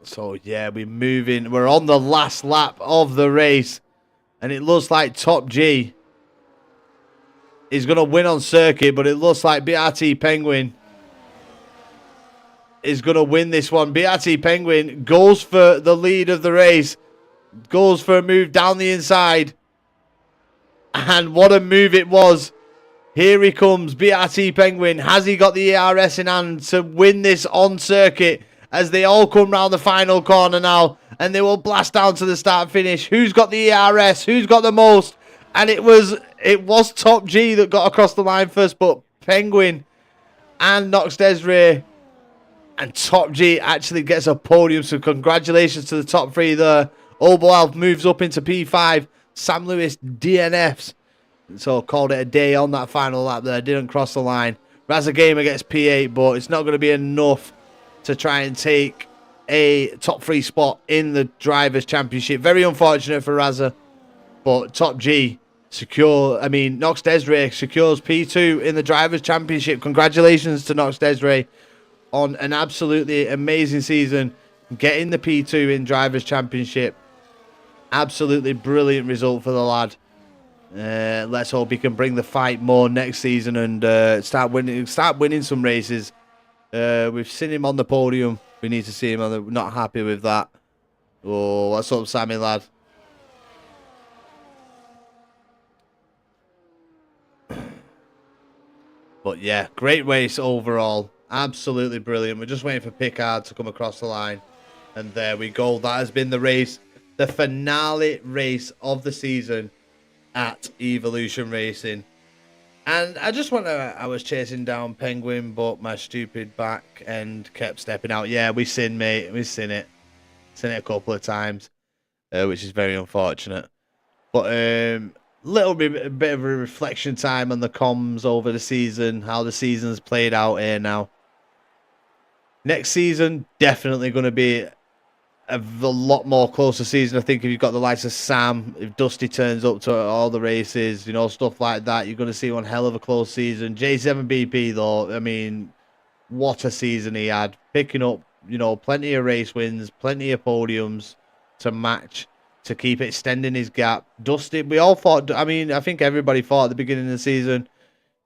So, yeah, we're moving. We're on the last lap of the race. And it looks like Top G is going to win on circuit. But it looks like BRT Penguin is going to win this one. BRT Penguin goes for the lead of the race. Goes for a move down the inside. And what a move it was. Here he comes, BRT Penguin. Has he got the ERS in hand to win this on circuit? As they all come round the final corner now. And they will blast down to the start finish. Who's got the ERS? Who's got the most? And it was Top G that got across the line first. But Penguin and Nox Desiree. And Top G actually gets a podium. So congratulations to the top 3 there. Oberwalf moves up into P5. Sam Lewis DNFs. So called it a day on that final lap there. Didn't cross the line. Razza Gamer gets P8, but it's not going to be enough to try and take a top 3 spot in the Drivers' Championship. Very unfortunate for Razza, but Top G Nox Desiree secures P2 in the Drivers' Championship. Congratulations to Nox Desiree on an absolutely amazing season, getting the P2 in Drivers' Championship. Absolutely brilliant result for the lad. Let's hope he can bring the fight more next season and start winning some races. We've seen him on the podium. We need to see him on the. Not happy with that. Oh, what's up, Sammy lad? But yeah, great race overall. Absolutely brilliant. We're just waiting for Picard to come across the line, and there we go. That has been the race, the finale race of the season at Evolution Racing. And I was chasing down Penguin, but my stupid back end kept stepping out. Yeah, we've seen, mate. We've seen it. Seen it a couple of times, which is very unfortunate. But a bit of a reflection time on the comms over the season, how the season's played out here now. Next season, definitely going to be a lot more closer season. I think if you've got the likes of Sam, if Dusty turns up to all the races, stuff like that, you're going to see one hell of a close season. J7BP, though, I mean, what a season he had. Picking up, plenty of race wins, plenty of podiums to match, to keep extending his gap. Dusty, we all thought, I think everybody thought at the beginning of the season,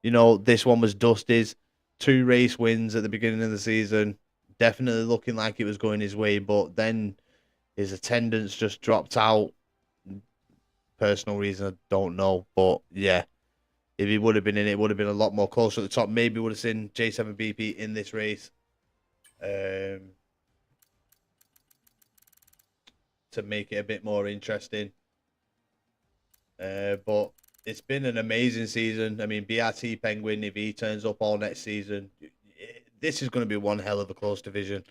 this one was Dusty's. 2 race wins at the beginning of the season. Definitely looking like it was going his way, but then his attendance just dropped out. Personal reason, I don't know. But yeah, if he would have been in it, would have been a lot more closer at the top. Maybe would have seen J7BP in this race. To make it a bit more interesting. But it's been an amazing season. I mean, BRT Penguin, if he turns up all next season, this is going to be one hell of a close division.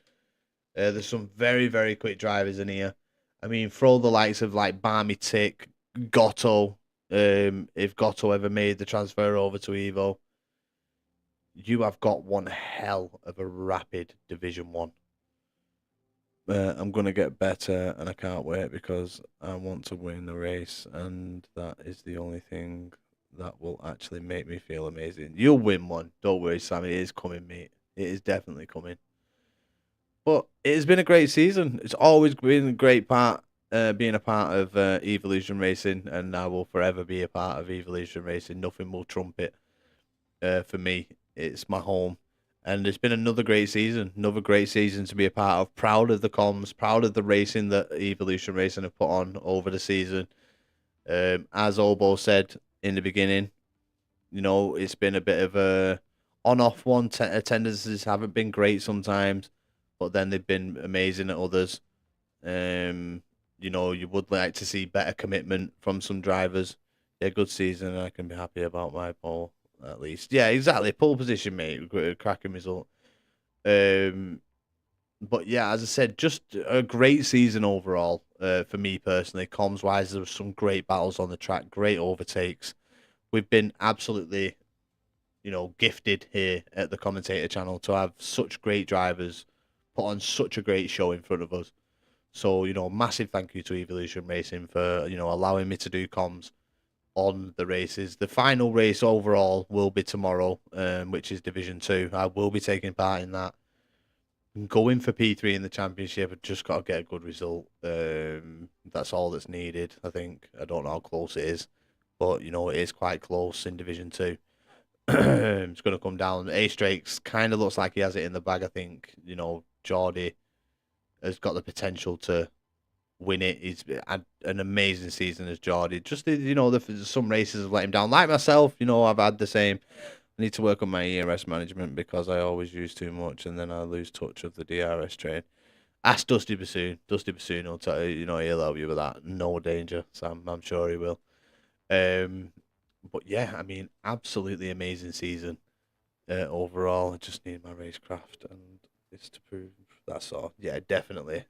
There's some very, very quick drivers in here. I mean, throw the likes of like Barmy Tick, Gotto, if Gotto ever made the transfer over to Evo, you have got one hell of a rapid Division 1. I'm going to get better, and I can't wait because I want to win the race, and that is the only thing that will actually make me feel amazing. You'll win one. Don't worry, Sam. It is coming, mate. It is definitely coming. But it has been a great season. It's always been a great part, being a part of Evolution Racing, and I will forever be a part of Evolution Racing. Nothing will trump it. For me, it's my home. And it's been another great season to be a part of. Proud of the comms, proud of the racing that Evolution Racing have put on over the season. As Obo said in the beginning, it's been a bit of a on-off one. Attendances haven't been great sometimes, but then they've been amazing at others. You would like to see better commitment from some drivers. Yeah, good season. I can be happy about my pole. At least, yeah, exactly. Pole position, mate. Cracking result. But yeah, as I said, just a great season overall for me personally. Comms wise, there were some great battles on the track, great overtakes. We've been absolutely, gifted here at the commentator channel to have such great drivers put on such a great show in front of us. So, massive thank you to Evolution Racing for allowing me to do comms on the races. The final race overall will be tomorrow, which is Division 2. I will be taking part in that. Going for P3 in the championship, I've just got to get a good result. That's all that's needed, I think. I don't know how close it is, but, it is quite close in Division 2. It's going to come down. A-Strakes kind of looks like he has it in the bag, I think. Geordie has got the potential to win it. He's had an amazing season as Geordie. Just some races have let him down. Like myself, I've had the same. I need to work on my ERS management because I always use too much and then I lose touch of the DRS train. Ask Dusty Bassoon. Dusty Bassoon will tell you, he'll help you with that. No danger, Sam. I'm sure he will. But yeah, I mean, absolutely amazing season overall. I just need my racecraft and it's to prove. That's all. Yeah, definitely,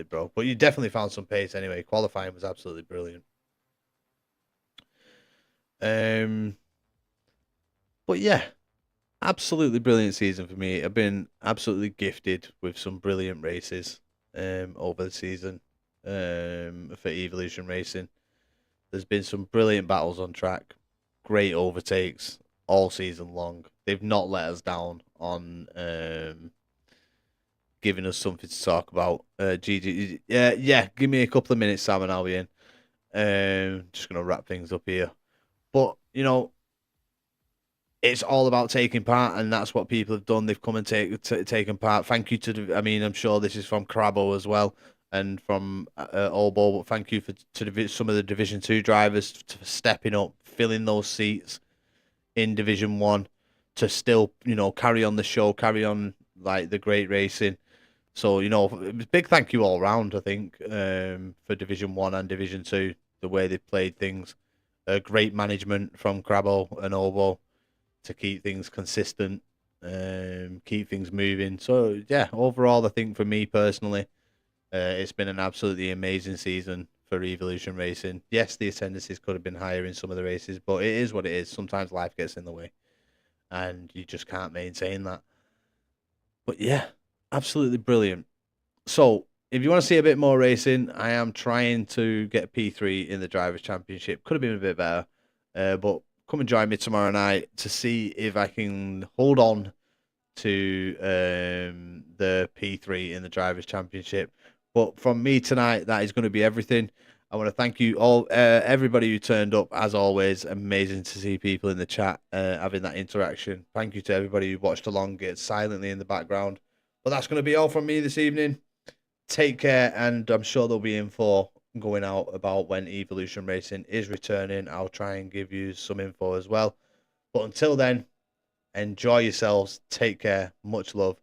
bro. But you definitely found some pace anyway. Qualifying was absolutely brilliant. But yeah, absolutely brilliant season for me. I've been absolutely gifted with some brilliant races over the season for Evolution Racing. There's been some brilliant battles on track, great overtakes all season long. They've not let us down on giving us something to talk about. GG, yeah. Give me a couple of minutes, Sam, and I'll be in. Just gonna wrap things up here, but it's all about taking part, and that's what people have done. They've come and taken part. Thank you to I mean, I'm sure this is from Crabbo as well, and from Olbo, but thank you some of the Division 2 drivers for stepping up, filling those seats in Division 1 to still, carry on the show, carry on like the great racing. So, big thank you all round, I think, for Division 1 and Division 2, the way they played things. Great management from Crabbo and Olbo to keep things consistent, keep things moving. So, yeah, overall, I think for me personally, it's been an absolutely amazing season for Evolution Racing. Yes, the attendances could have been higher in some of the races, but it is what it is. Sometimes life gets in the way, and you just can't maintain that. But yeah, absolutely brilliant. So, if you want to see a bit more racing, I am trying to get P3 in the Drivers' Championship. Could have been a bit better, but come and join me tomorrow night to see if I can hold on to the P3 in the Drivers' Championship. But from me tonight, that is going to be everything. I want to thank you all, everybody who turned up. As always, amazing to see people in the chat having that interaction. Thank you to everybody who watched along, get silently in the background. But that's going to be all from me this evening. Take care, and I'm sure there'll be info going out about when Evolution Racing is returning. I'll try and give you some info as well. But until then, enjoy yourselves. Take care. Much love.